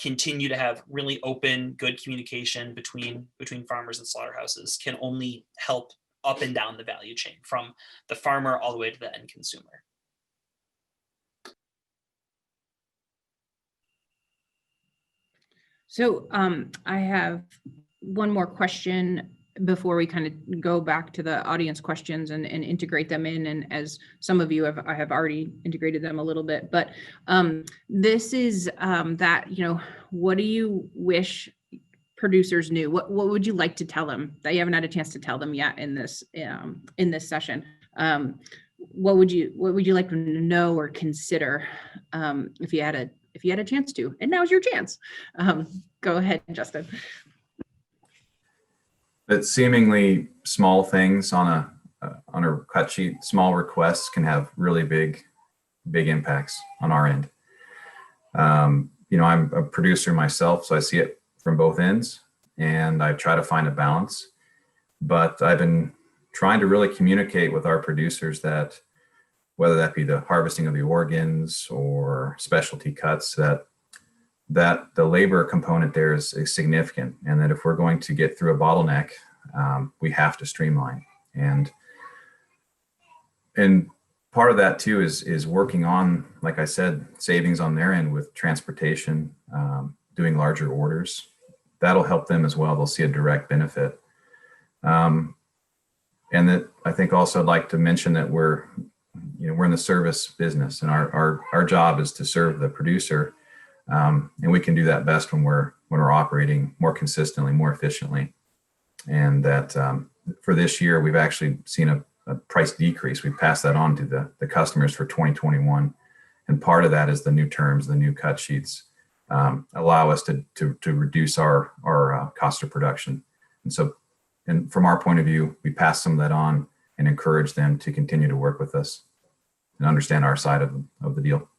continue to have really open, good communication between farmers and slaughterhouses can only help up and down the value chain from the farmer all the way to the end consumer. So I have one more question before we kind of go back to the audience questions and integrate them in. And as some of you I have already integrated them a little bit, but this is that, what do you wish producers knew? What would you like to tell them that you haven't had a chance to tell them yet in this session? What would you like them to know or consider if you had a chance to? And now's your chance. Go ahead, Justin. That seemingly small things on a cut sheet, small requests can have really big impacts on our end. I'm a producer myself, so I see it from both ends, and I try to find a balance. But I've been trying to really communicate with our producers that whether that be the harvesting of the organs or specialty cuts, that the labor component there is significant, and that if we're going to get through a bottleneck, we have to streamline. And part of that too is working on, like I said, savings on their end with transportation, doing larger orders. That'll help them as well. They'll see a direct benefit. And that I think also I'd like to mention that we're in the service business, and our job is to serve the producer. And we can do that best when we're operating more consistently, more efficiently. And that for this year, we've actually seen a price decrease. We've passed that on to the customers for 2021. And part of that is the new terms, the new cut sheets allow us to reduce our cost of production. And from our point of view, we pass some of that on and encourage them to continue to work with us and understand our side of the deal.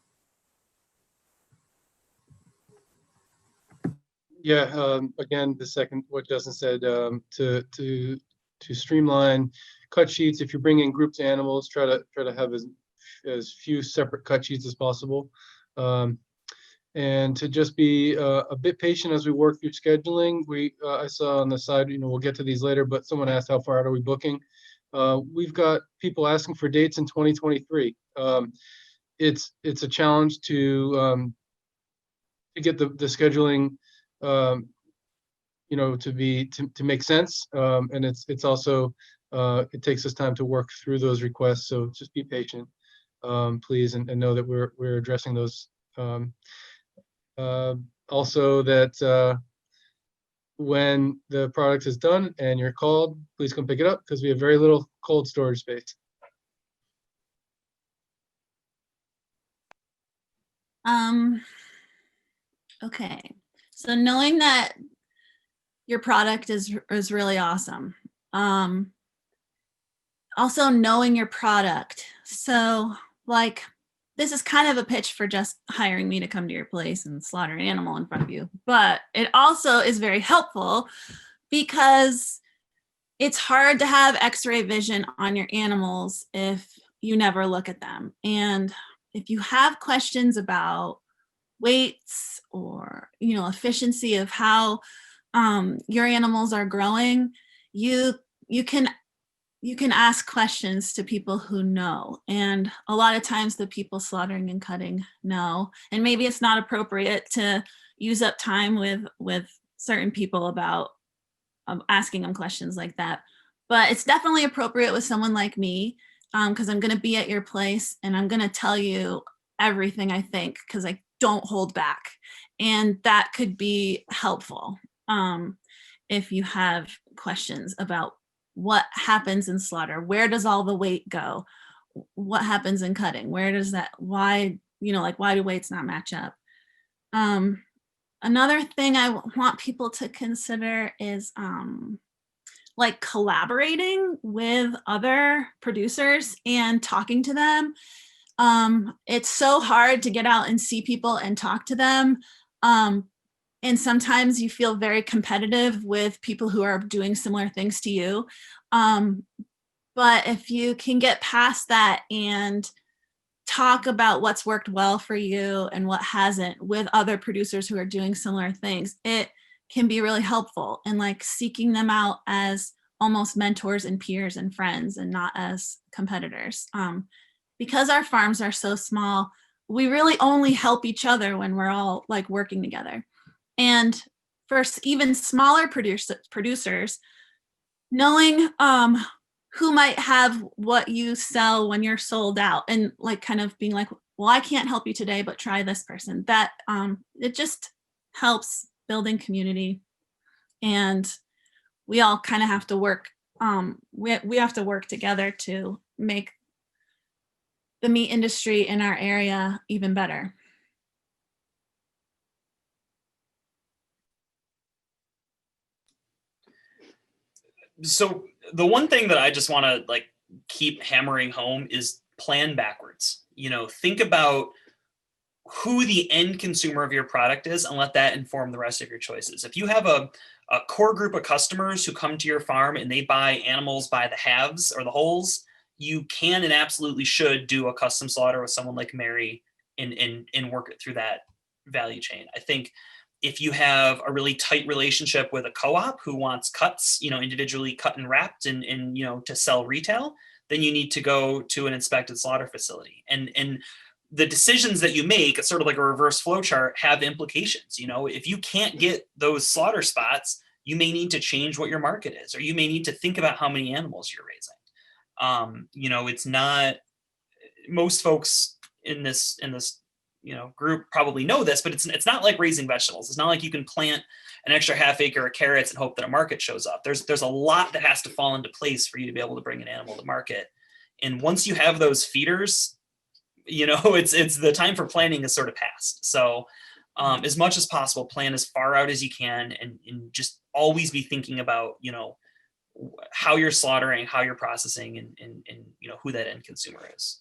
Yeah, again, the second what Justin said, to streamline cut sheets. If you're bringing groups of animals, try to have as few separate cut sheets as possible, and to just be a bit patient as we work through scheduling. I saw on the side, we'll get to these later, but someone asked how far out are we booking. We've got people asking for dates in 2023. It's a challenge to get the scheduling to make sense, and it's also it takes us time to work through those requests. So just be patient, please, and know that we're addressing those. Also, that when the product is done and you're called, please come pick it up, because we have very little cold storage space. Okay. So knowing that your product is really awesome. Also knowing your product. So this is kind of a pitch for just hiring me to come to your place and slaughter an animal in front of you. But it also is very helpful because it's hard to have x-ray vision on your animals if you never look at them. And if you have questions about weights or, efficiency of how your animals are growing, you can ask questions to people who know. And a lot of times the people slaughtering and cutting know. And maybe it's not appropriate to use up time with certain people about asking them questions like that. But it's definitely appropriate with someone like me, because I'm going to be at your place and I'm going to tell you everything I think, because I don't hold back. And that could be helpful if you have questions about what happens in slaughter. Where does all the weight go? What happens in cutting? Where does that, why do weights not match up? Another thing I want people to consider is like collaborating with other producers and talking to them. It's so hard to get out and see people and talk to them. And sometimes you feel very competitive with people who are doing similar things to you. But if you can get past that and talk about what's worked well for you and what hasn't with other producers who are doing similar things, it can be really helpful, and like seeking them out as almost mentors and peers and friends and not as competitors. Because our farms are so small, we really only help each other when we're all like working together. And for even smaller producers, knowing who might have what you sell when you're sold out, and like kind of being like, well, I can't help you today, but try this person. That it just helps building community. And we all kind of have to work. We have to work together to make the meat industry in our area even better. So the one thing that I just want to like keep hammering home is plan backwards. Think about who the end consumer of your product is and let that inform the rest of your choices. If you have a core group of customers who come to your farm and they buy animals by the halves or the wholes, you can and absolutely should do a custom slaughter with someone like Mary and work it through that value chain. I think if you have a really tight relationship with a co-op who wants cuts, individually cut and wrapped and to sell retail, then you need to go to an inspected slaughter facility. And the decisions that you make, it's sort of like a reverse flow chart, have implications. If you can't get those slaughter spots, you may need to change what your market is, or you may need to think about how many animals you're raising. It's not, most folks in this group probably know this, but it's not like raising vegetables. It's not like you can plant an extra half acre of carrots and hope that a market shows up. There's a lot that has to fall into place for you to be able to bring an animal to market. And once you have those feeders, it's the time for planning is sort of past. So as much as possible, plan as far out as you can, and just always be thinking about, how you're slaughtering, how you're processing, and who that end consumer is.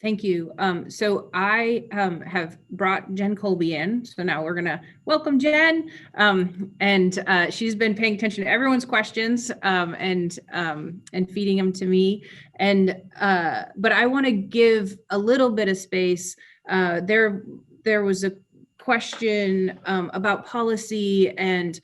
Thank you. So I have brought Jen Colby in. So now we're going to welcome Jen. And she's been paying attention to everyone's questions and feeding them to me. But I want to give a little bit of space. There was a question about policy, and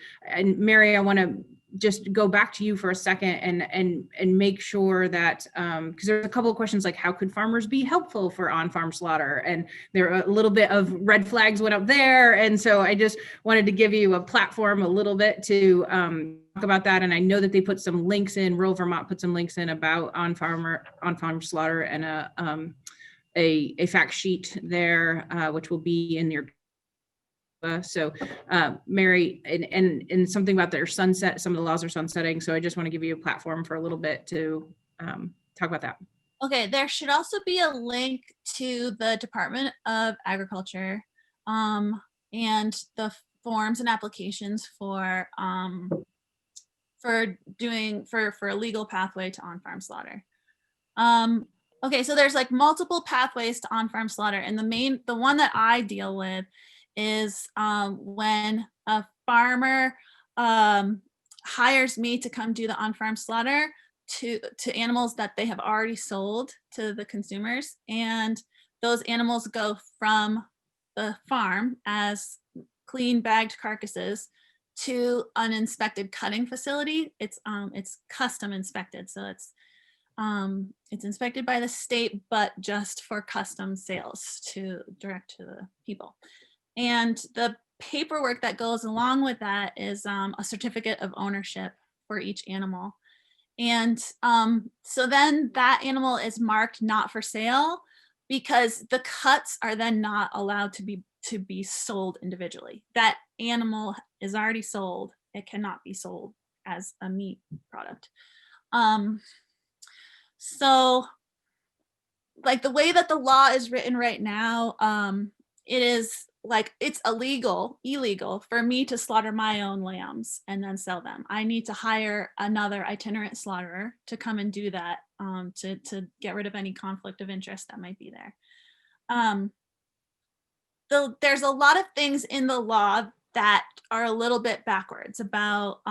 Mary, I want to just go back to you for a second and make sure that because there's a couple of questions like, how could farmers be helpful for on-farm slaughter, and there are a little bit of red flags went up there, and so I just wanted to give you a platform a little bit to talk about that. And I know that they put some links in, Rural Vermont put some links in about on-farm slaughter, and a fact sheet there which will be in your Mary, and something about their sunset, some of the laws are sunsetting. So I just want to give you a platform for a little bit to talk about that. Okay, there should also be a link to the Department of Agriculture and the forms and applications for a legal pathway to on-farm slaughter. Okay, so there's like multiple pathways to on-farm slaughter, and the one that I deal with is when a farmer hires me to come do the on-farm slaughter to animals that they have already sold to the consumers. And those animals go from the farm as clean bagged carcasses to an inspected cutting facility. It's custom inspected. So it's inspected by the state, but just for custom sales direct to the people. And the paperwork that goes along with that is a certificate of ownership for each animal. And so then that animal is marked not for sale, because the cuts are then not allowed to be sold individually. That animal is already sold. It cannot be sold as a meat product. So like the way that the law is written right now, it is like it's illegal for me to slaughter my own lambs and then sell them. I need to hire another itinerant slaughterer to come and do that, to get rid of any conflict of interest that might be there. So there's a lot of things in the law that are a little bit backwards about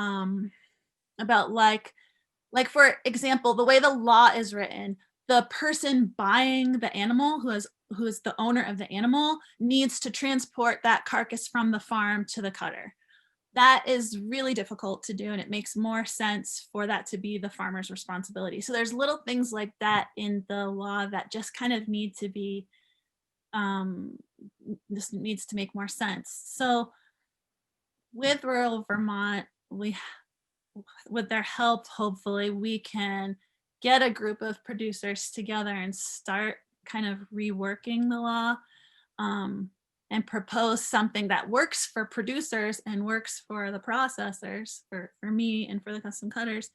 like for example, the way the law is written, the person buying the animal, who is the owner of the animal, needs to transport that carcass from the farm to the cutter. That is really difficult to do, and it makes more sense for that to be the farmer's responsibility. So there's little things like that in the law that just kind of need to be, this needs to make more sense. So with rural Vermont, with their help, hopefully we can get a group of producers together and start kind of reworking the law, and propose something that works for producers and works for the processors, for me and for the custom cutters,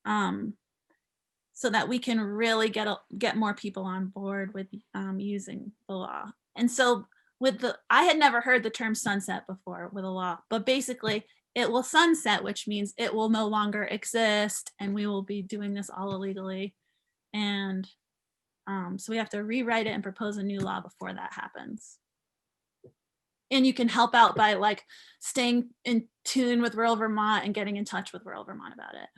so that we can really get more people on board with using the law. And so I had never heard the term sunset before with a law, but basically it will sunset, which means it will no longer exist and we will be doing this all illegally. And so we have to rewrite it and propose a new law before that happens. And you can help out by like staying in tune with rural Vermont and getting in touch with rural Vermont about it.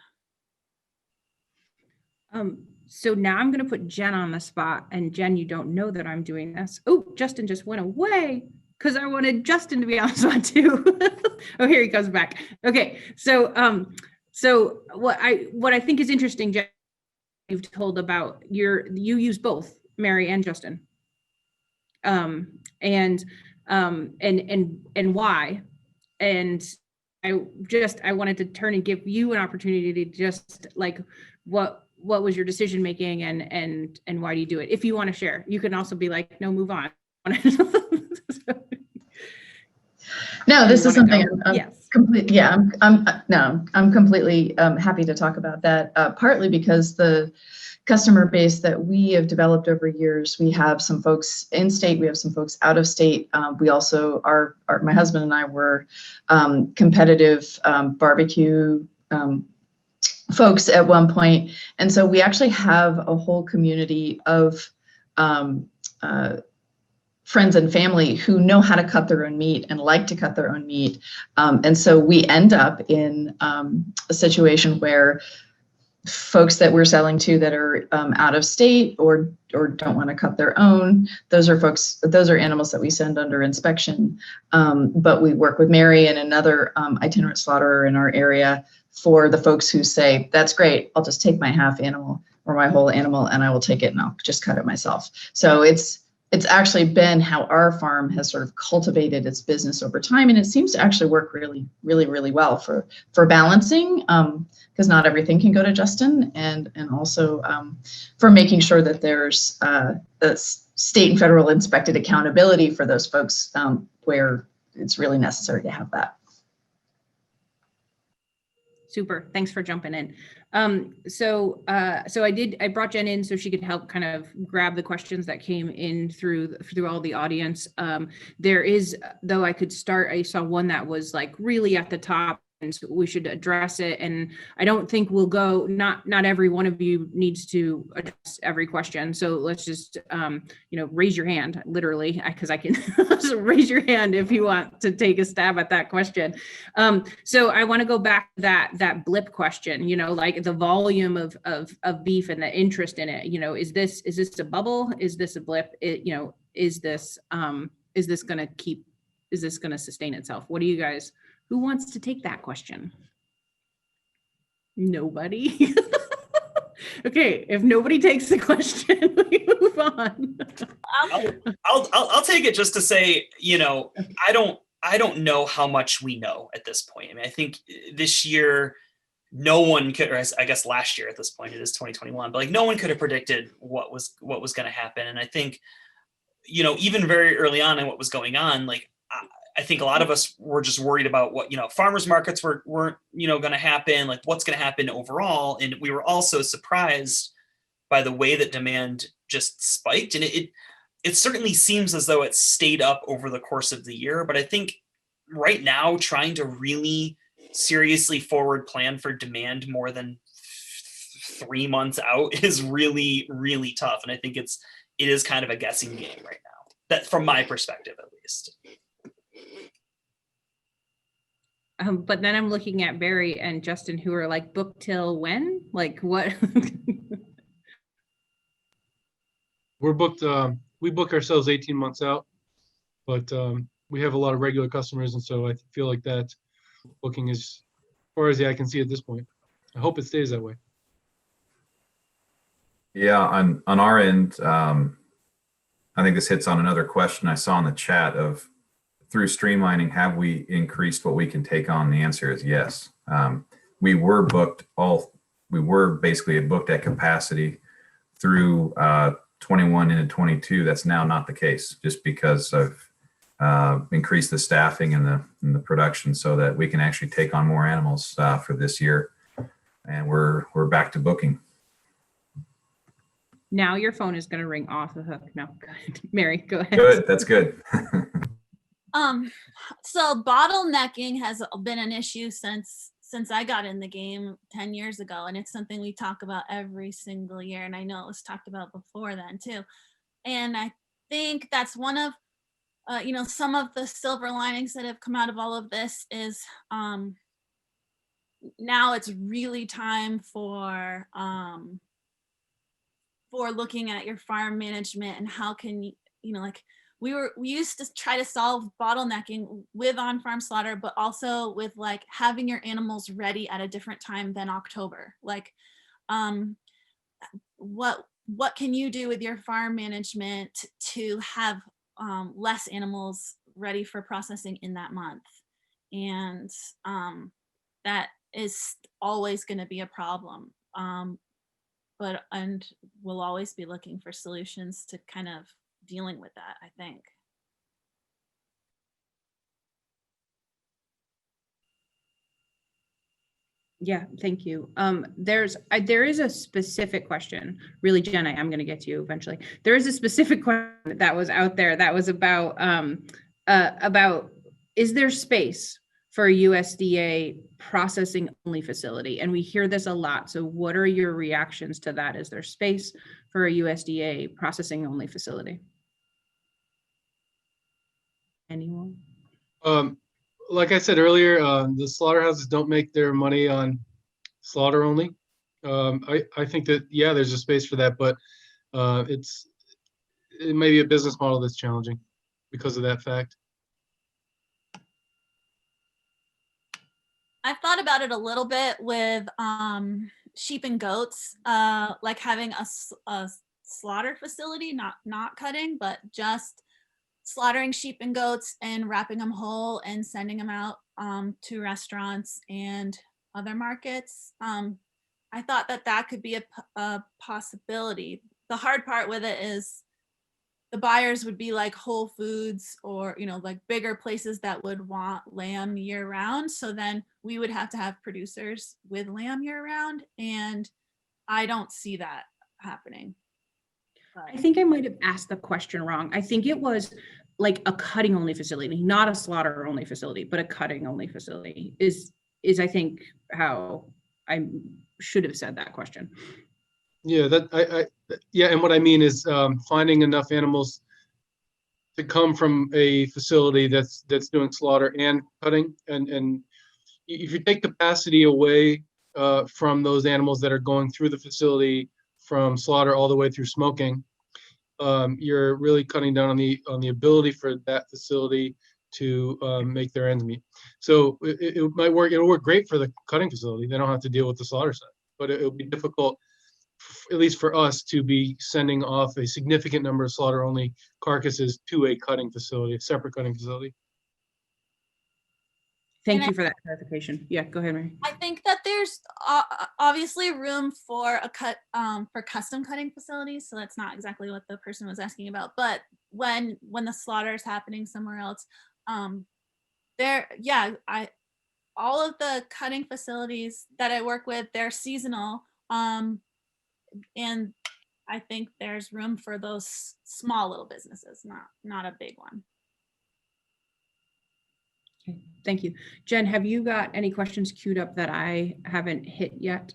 So now I'm going to put Jen on the spot, and Jen, you don't know that I'm doing this. Oh, Justin just went away because I wanted Justin to be on the spot too. Oh, here he comes back. Okay. So what I think is interesting, Jen, you've told about you use both Mary and Justin. And why? And I wanted to turn and give you an opportunity to just like, what was your decision making and why do you do it? If you want to share, you can also be like, no, move on. No, this is something I'm yes. completely, yeah, I'm completely happy to talk about that, partly because the customer base that we have developed over years, we have some folks in state, we have some folks out of state. We also my husband and I were competitive barbecue folks at one point. And so we actually have a whole community of friends and family who know how to cut their own meat and like to cut their own meat. And so we end up in a situation where folks that we're selling to that are out of state or don't want to cut their own, those are animals that we send under inspection. But we work with Mary and another itinerant slaughterer in our area for the folks who say, that's great, I'll just take my half animal or my whole animal and I will take it and I'll just cut it myself. So it's actually been how our farm has sort of cultivated its business over time. And it seems to actually work really, really, really well for balancing, because not everything can go to Justin, and also for making sure that there's the state and federal inspected accountability for those folks where it's really necessary to have that. Super. Thanks for jumping in. So I brought Jen in so she could help kind of grab the questions that came in through all the audience. There is, though I could start, I saw one that was like really at the top we should address it. And I don't think we'll go, not every one of you needs to address every question. So let's just, raise your hand, literally, because I can so raise your hand if you want to take a stab at that question. So I want to go back to that blip question, like the volume of beef and the interest in it. Is this a bubble? Is this a blip? Is this going to sustain itself? What do you guys, who wants to take that question? Nobody. Okay, if nobody takes the question, we move on. I'll take it, just to say, I don't know how much we know at this point. I mean, I think this year no one could, or I guess last year at this point, it is 2021, but like no one could have predicted what was going to happen. And I think, even very early on in what was going on, like I think a lot of us were just worried about what, farmers markets weren't, going to happen, like what's going to happen overall. And we were also surprised by the way that demand just spiked. And it certainly seems as though it stayed up over the course of the year. But I think right now, trying to really seriously forward plan for demand more than 3 months out is really, really tough. And I think it is kind of a guessing game right now, that from my perspective, at least. But then I'm looking at Barry and Justin, who are like, book till when? Like what? We're booked, we book ourselves 18 months out, but we have a lot of regular customers. And so I feel like that booking is as far as the eye can see at this point. I hope it stays that way. Yeah, on our end, I think this hits on another question I saw in the chat of, through streamlining, have we increased what we can take on? The answer is yes. We were basically booked at capacity through 21 into 22. That's now not the case, just because of increased the staffing and the production, so that we can actually take on more animals for this year. And we're back to booking. Now your phone is going to ring off the hook. No, go ahead. Mary, go ahead. Good, that's good. So bottlenecking has been an issue since I got in the game 10 years ago, and it's something we talk about every single year. And I know it was talked about before then too. And I think that's one of, some of the silver linings that have come out of all of this is now it's really time for looking at your farm management and how can you, like we used to try to solve bottlenecking with on-farm slaughter, but also with like having your animals ready at a different time than October. Like, what can you do with your farm management to have less animals ready for processing in that month? And that is always going to be a problem. And we'll always be looking for solutions to kind of dealing with that, I think. Yeah, thank you. There is a specific question, really, Jen, I'm going to get to you eventually. There is a specific question that was out there that was about is there space for a USDA processing only facility? And we hear this a lot. So what are your reactions to that? Is there space for a USDA processing only facility? Anyone? Like I said earlier, the slaughterhouses don't make their money on slaughter only. I think that, yeah, there's a space for that, but it may be a business model that's challenging because of that fact. I've thought about it a little bit with sheep and goats, like having a slaughter facility, not cutting, but just slaughtering sheep and goats and wrapping them whole and sending them out to restaurants and other markets. I thought that could be a possibility. The hard part with it is the buyers would be like Whole Foods or, like bigger places that would want lamb year round. So then we would have to have producers with lamb year round. And I don't see that happening. I think I might have asked the question wrong. I think it was like a cutting only facility, not a slaughter only facility, but a cutting only facility. Is is, I think, how I should have said that question. Yeah, yeah, and what I mean is finding enough animals to come from a facility that's doing slaughter and cutting, and if you take capacity away from those animals that are going through the facility from slaughter all the way through smoking, you're really cutting down on the ability for that facility to make their ends meet. So it might work. It'll work great for the cutting facility. They don't have to deal with the slaughter side, but it'll be difficult, at least for us, to be sending off a significant number of slaughter only carcasses to a cutting facility, a separate cutting facility. Thank you for that clarification. Yeah, go ahead, Mary. I think that there's obviously room for a for custom cutting facilities. So that's not exactly what the person was asking about. But when the slaughter is happening somewhere else, all of the cutting facilities that I work with, they're seasonal, and I think there's room for those small little businesses, not a big one. Okay, thank you. Jen, have you got any questions queued up that I haven't hit yet?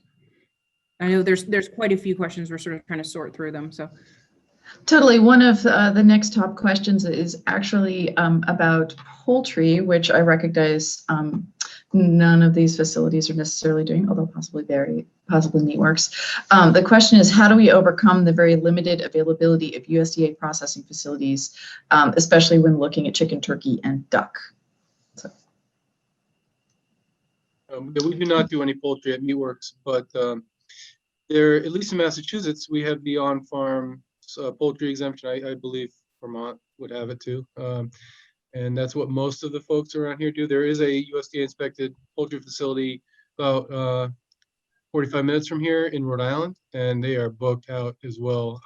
I know there's quite a few questions. We're sort of trying to sort through them. So Totally. One of the next top questions is actually about poultry, which I recognize none of these facilities are necessarily doing, although possibly Meatworks. The question is, how do we overcome the very limited availability of USDA processing facilities, especially when looking at chicken, turkey, and duck? So. We do not do any poultry at Meatworks, but there, at least in Massachusetts, we have the on-farm poultry exemption. I believe Vermont would have it too. And that's what most of the folks around here do. There is a USDA inspected poultry facility about 45 minutes from here in Rhode Island, and they are booked out as well.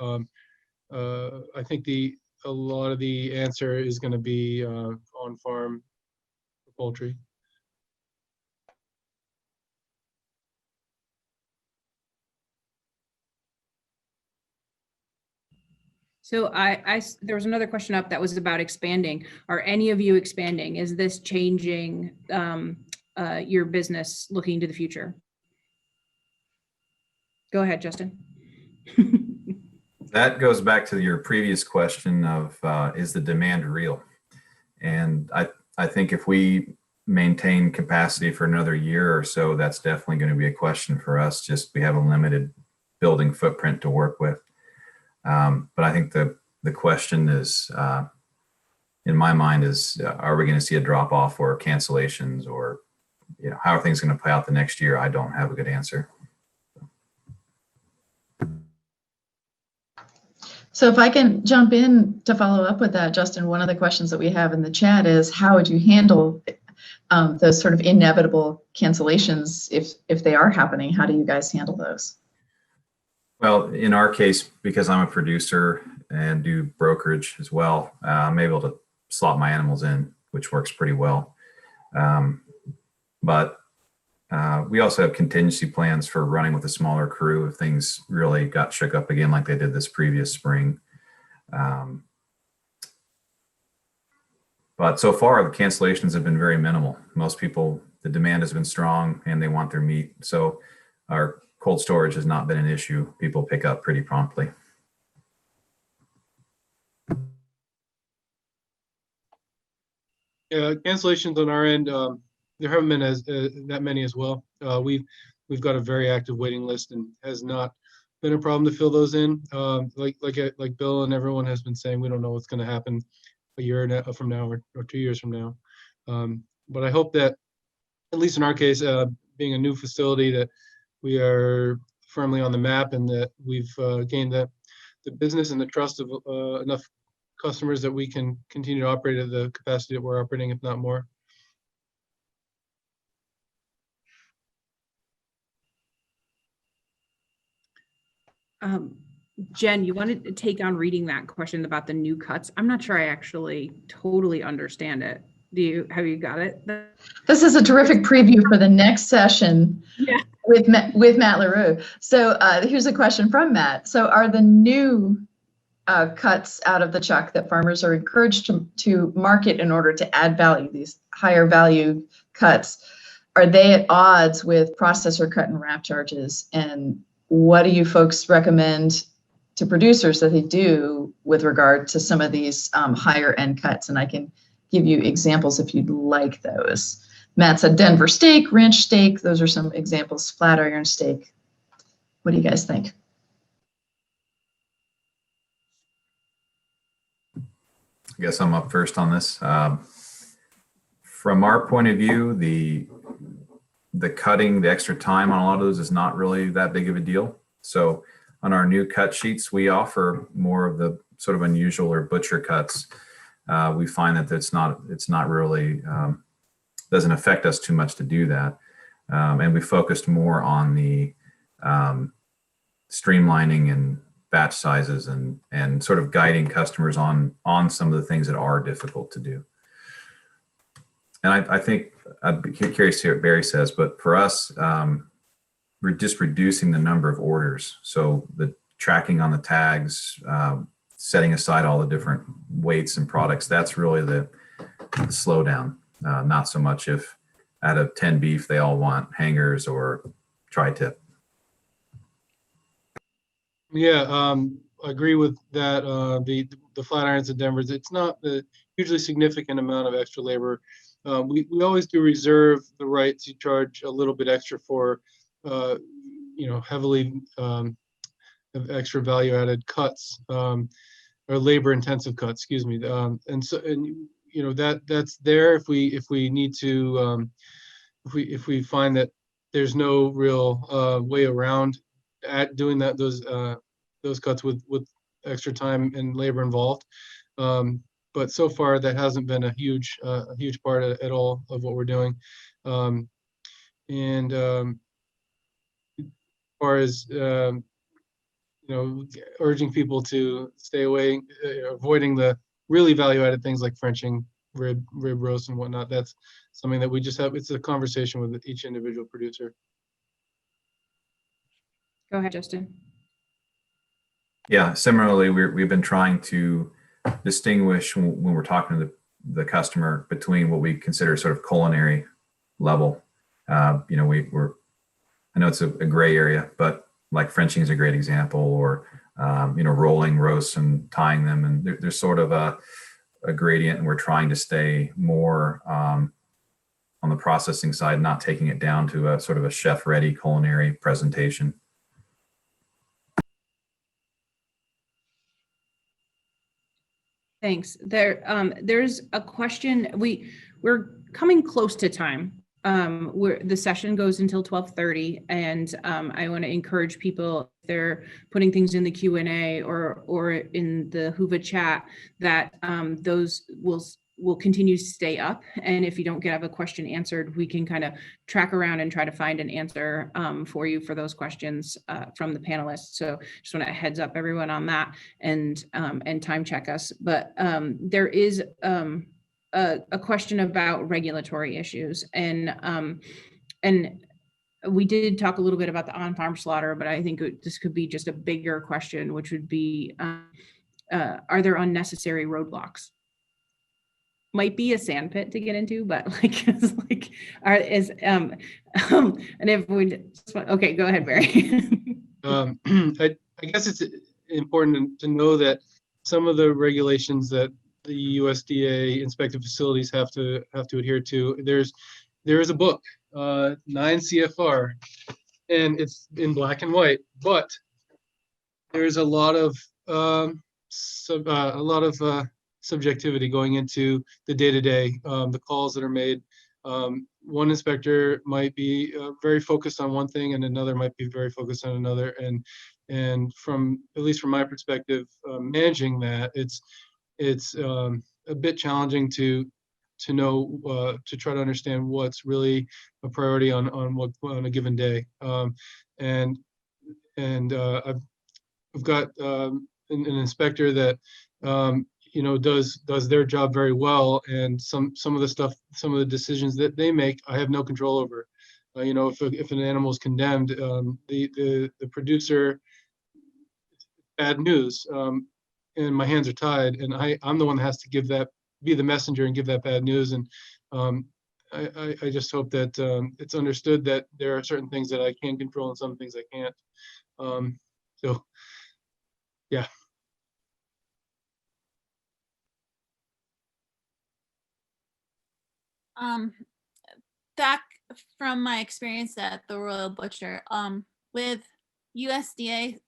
I think a lot of the answer is going to be on-farm poultry. So there was another question up that was about expanding. Are any of you expanding? Is this changing your business looking to the future? Go ahead, Justin. That goes back to your previous question of is the demand real? And I think if we maintain capacity for another year or so, that's definitely going to be a question for us. Just we have a limited building footprint to work with. But I think the question is, in my mind, is are we going to see a drop off or cancellations, or how are things going to play out the next year? I don't have a good answer. So if I can jump in to follow up with that, Justin, one of the questions that we have in the chat is, how would you handle those sort of inevitable cancellations if they are happening? How do you guys handle those? Well, in our case, because I'm a producer and do brokerage as well, I'm able to slot my animals in, which works pretty well. But we also have contingency plans for running with a smaller crew if things really got shook up again like they did this previous spring. But so far, the cancellations have been very minimal. Most people, the demand has been strong and they want their meat. So our cold storage has not been an issue. People pick up pretty promptly. Cancellations on our end, there haven't been that many as well. We've got a very active waiting list, and has not been a problem to fill those in. Like Bill and everyone has been saying, we don't know what's going to happen a year from now or 2 years from now. But I hope that, at least in our case, being a new facility, that we are firmly on the map, and that we've gained the business and the trust of enough customers that we can continue to operate at the capacity that we're operating, if not more. Jen, you wanted to take on reading that question about the new cuts. I'm not sure I actually totally understand it. Have you got it? This is a terrific preview for the next session. Yeah. with Matt LaRue. So here's a question from Matt. So are the new cuts out of the chuck that farmers are encouraged to market in order to add value, these higher value cuts, are they at odds with processor cut and wrap charges? And what do you folks recommend to producers that they do with regard to some of these higher end cuts? And I can give you examples if you'd like those. Matt said Denver steak, ranch steak. Those are some examples. Flat iron steak. What do you guys think? I guess I'm up first on this. From our point of view, the cutting, the extra time on a lot of those is not really that big of a deal. So on our new cut sheets, we offer more of the sort of unusual or butcher cuts. We find that it's not really, doesn't affect us too much to do that. And we focused more on the streamlining and batch sizes and sort of guiding customers on some of the things that are difficult to do. And I think I'd be curious to hear what Barry says, but for us, we're just reducing the number of orders. So the tracking on the tags, setting aside all the different weights and products, that's really the slowdown. Not so much if out of 10 beef, they all want hangers or tri-tip. Yeah, I agree with that. The flat irons and Denvers, it's not a hugely significant amount of extra labor. We always do reserve the right to charge a little bit extra for, heavily extra value added cuts, or labor intensive cuts, excuse me. That's there if we need to, if we find that there's no real way around at doing those cuts with extra time and labor involved. But so far that hasn't been a huge part at all of what we're doing. As far as urging people to stay away, avoiding the really value-added things like Frenching, rib roast and whatnot, that's something that we just have. It's a conversation with each individual producer. Go ahead, Justin. Yeah, similarly, we've been trying to distinguish when we're talking to the customer between what we consider sort of culinary level. I know it's a gray area, but like Frenching is a great example, or rolling roasts and tying them, and there's sort of a gradient, and we're trying to stay more on the processing side, not taking it down to a sort of a chef-ready culinary presentation. Thanks. There's a question. We're coming close to time. The session goes until 12:30, and I want to encourage people, if they're putting things in the Q&A or in the Whova chat, that those will continue to stay up. And if you don't have a question answered, we can kind of track around and try to find an answer for you for those questions from the panelists. So just want to heads up everyone on that and time check us. But there is a question about regulatory issues, and we did talk a little bit about the on-farm slaughter, but I think this could be just a bigger question, which would be, are there unnecessary roadblocks? Might be a sand pit to get into, but and if we, okay, go ahead, Barry. I guess it's important to know that some of the regulations that the USDA inspected facilities have to adhere to, there is a book, 9 CFR, and it's in black and white, but there's a lot of subjectivity going into the day-to-day, the calls that are made. One inspector might be very focused on one thing, and another might be very focused on another. And from, at least from my perspective, managing that, it's a bit challenging to know, to try to understand what's really a priority on a given day. And I've got an inspector that does their job very well, and some of the decisions that they make, I have no control over. If an animal is condemned, the producer, bad news, and my hands are tied, and I'm the one that has to be the messenger and give that bad news. And I just hope that it's understood that there are certain things that I can control and some things I can't. So, yeah. Back from my experience at the Royal Butcher, with USDA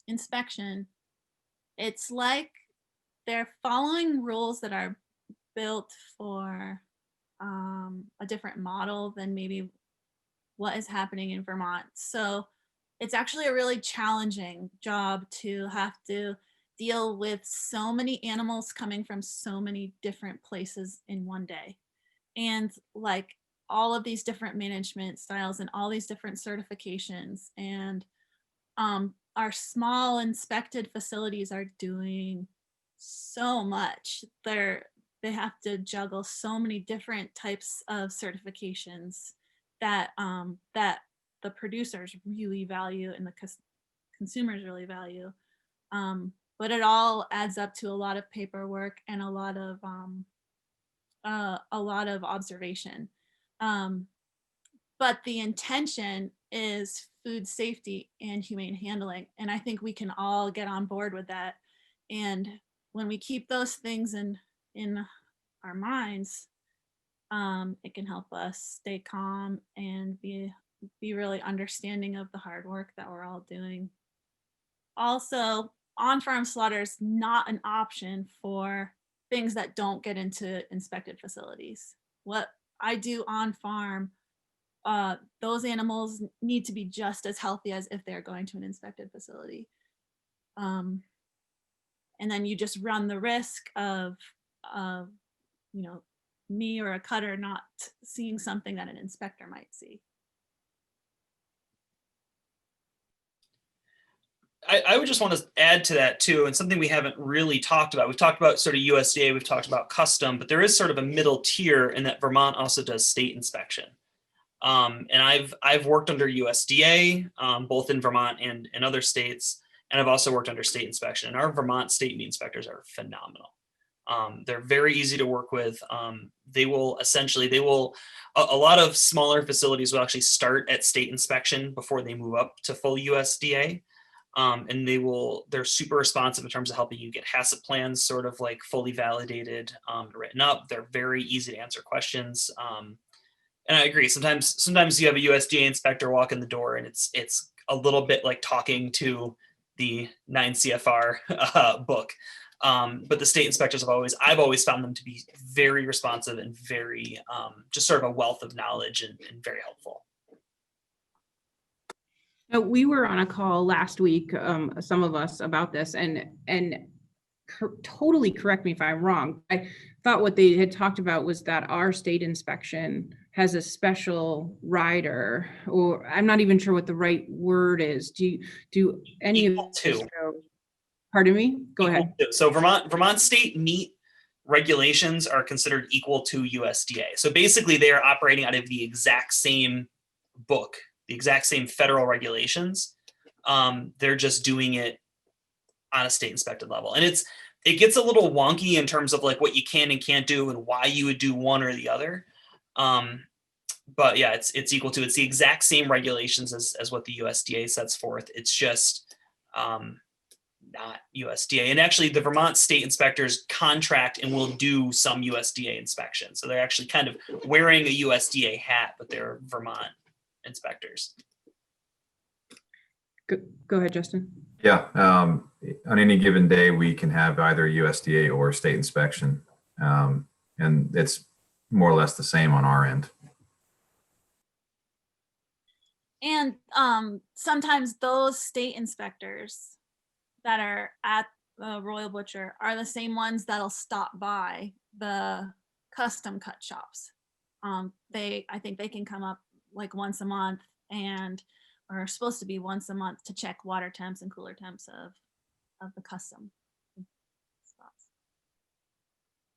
inspection, it's like they're following rules that are built for a different model than maybe what is happening in Vermont. So it's actually a really challenging job to have to deal with so many animals coming from so many different places in one day. And like all of these different management styles and all these different certifications, and our small inspected facilities are doing so much. They have to juggle so many different types of certifications that that the producers really value and the consumers really value. But it all adds up to a lot of paperwork and a lot of observation. But the intention is food safety and humane handling. And I think we can all get on board with that. And when we keep those things in our minds, it can help us stay calm and be really understanding of the hard work that we're all doing. Also, on-farm slaughter is not an option for things that don't get into inspected facilities. What I do on farm, those animals need to be just as healthy as if they're going to an inspected facility. And then you just run the risk of me or a cutter not seeing something that an inspector might see. I would just want to add to that too, and something we haven't really talked about. We've talked about sort of USDA, we've talked about custom, but there is sort of a middle tier in that Vermont also does state inspection. And I've worked under USDA, both in Vermont and in other states, and I've also worked under state inspection. And our Vermont state meat inspectors are phenomenal. They're very easy to work with. They will a lot of smaller facilities will actually start at state inspection before they move up to full USDA. And they're super responsive in terms of helping you get HACCP plans sort of like fully validated, written up. They're very easy to answer questions. And I agree. Sometimes you have a USDA inspector walk in the door and it's a little bit like talking to the 9 CFR book. But the state inspectors I've always found them to be very responsive and very just sort of a wealth of knowledge and very helpful. We were on a call last week, some of us, about this, and totally correct me if I'm wrong. I thought what they had talked about was that our state inspection has a special rider, or I'm not even sure what the right word is. Do any Equal of to. Pardon me? Go ahead. So Vermont state meat regulations are considered equal to USDA. So basically they are operating out of the exact same book, the exact same federal regulations. They're just doing it on a state inspected level. And it gets a little wonky in terms of like what you can and can't do and why you would do one or the other. But yeah, it's equal to, it's the exact same regulations as what the USDA sets forth. It's just not USDA. And actually the Vermont state inspectors contract and will do some USDA inspections. So they're actually kind of wearing a USDA hat, but they're Vermont inspectors. Go ahead, Justin. Yeah, on any given day, we can have either USDA or state inspection. And it's more or less the same on our end. And sometimes those state inspectors that are at the Royal Butcher are the same ones that'll stop by the custom cut shops. I think they can come up like once a month and are supposed to be once a month to check water temps and cooler temps of the custom spots.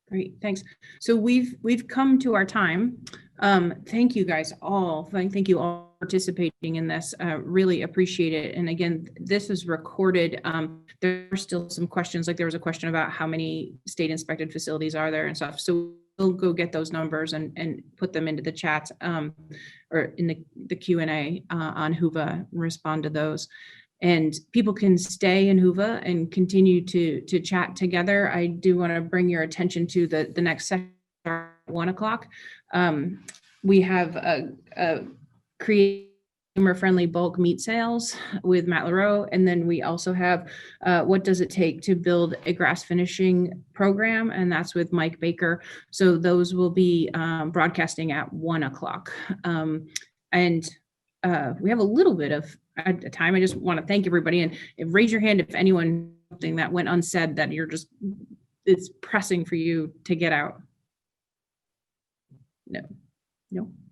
Great, thanks. So we've come to our time. Thank you guys all. Thank you all for participating in this. Really appreciate it. And again, this is recorded. There are still some questions, like there was a question about how many state inspected facilities are there and stuff. So go get those numbers and put them into the chat or in the Q&A on Whova and respond to those. And people can stay in Whova and continue to chat together. I do want to bring your attention to the next session at 1 o'clock. We have a consumer-friendly bulk meat sales with Matt Leroux, and then we also have what does it take to build a grass finishing program, and that's with Mike Baker. So those will be broadcasting at 1 o'clock. And we have a little bit of time. I just want to thank everybody and raise your hand if anyone something that went unsaid that you're just it's pressing for you to get out.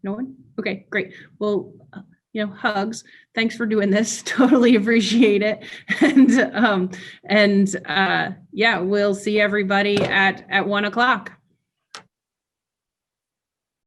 No one. Okay, great. Well, hugs. Thanks for doing this. Totally appreciate it. And yeah, we'll see everybody at 1 o'clock.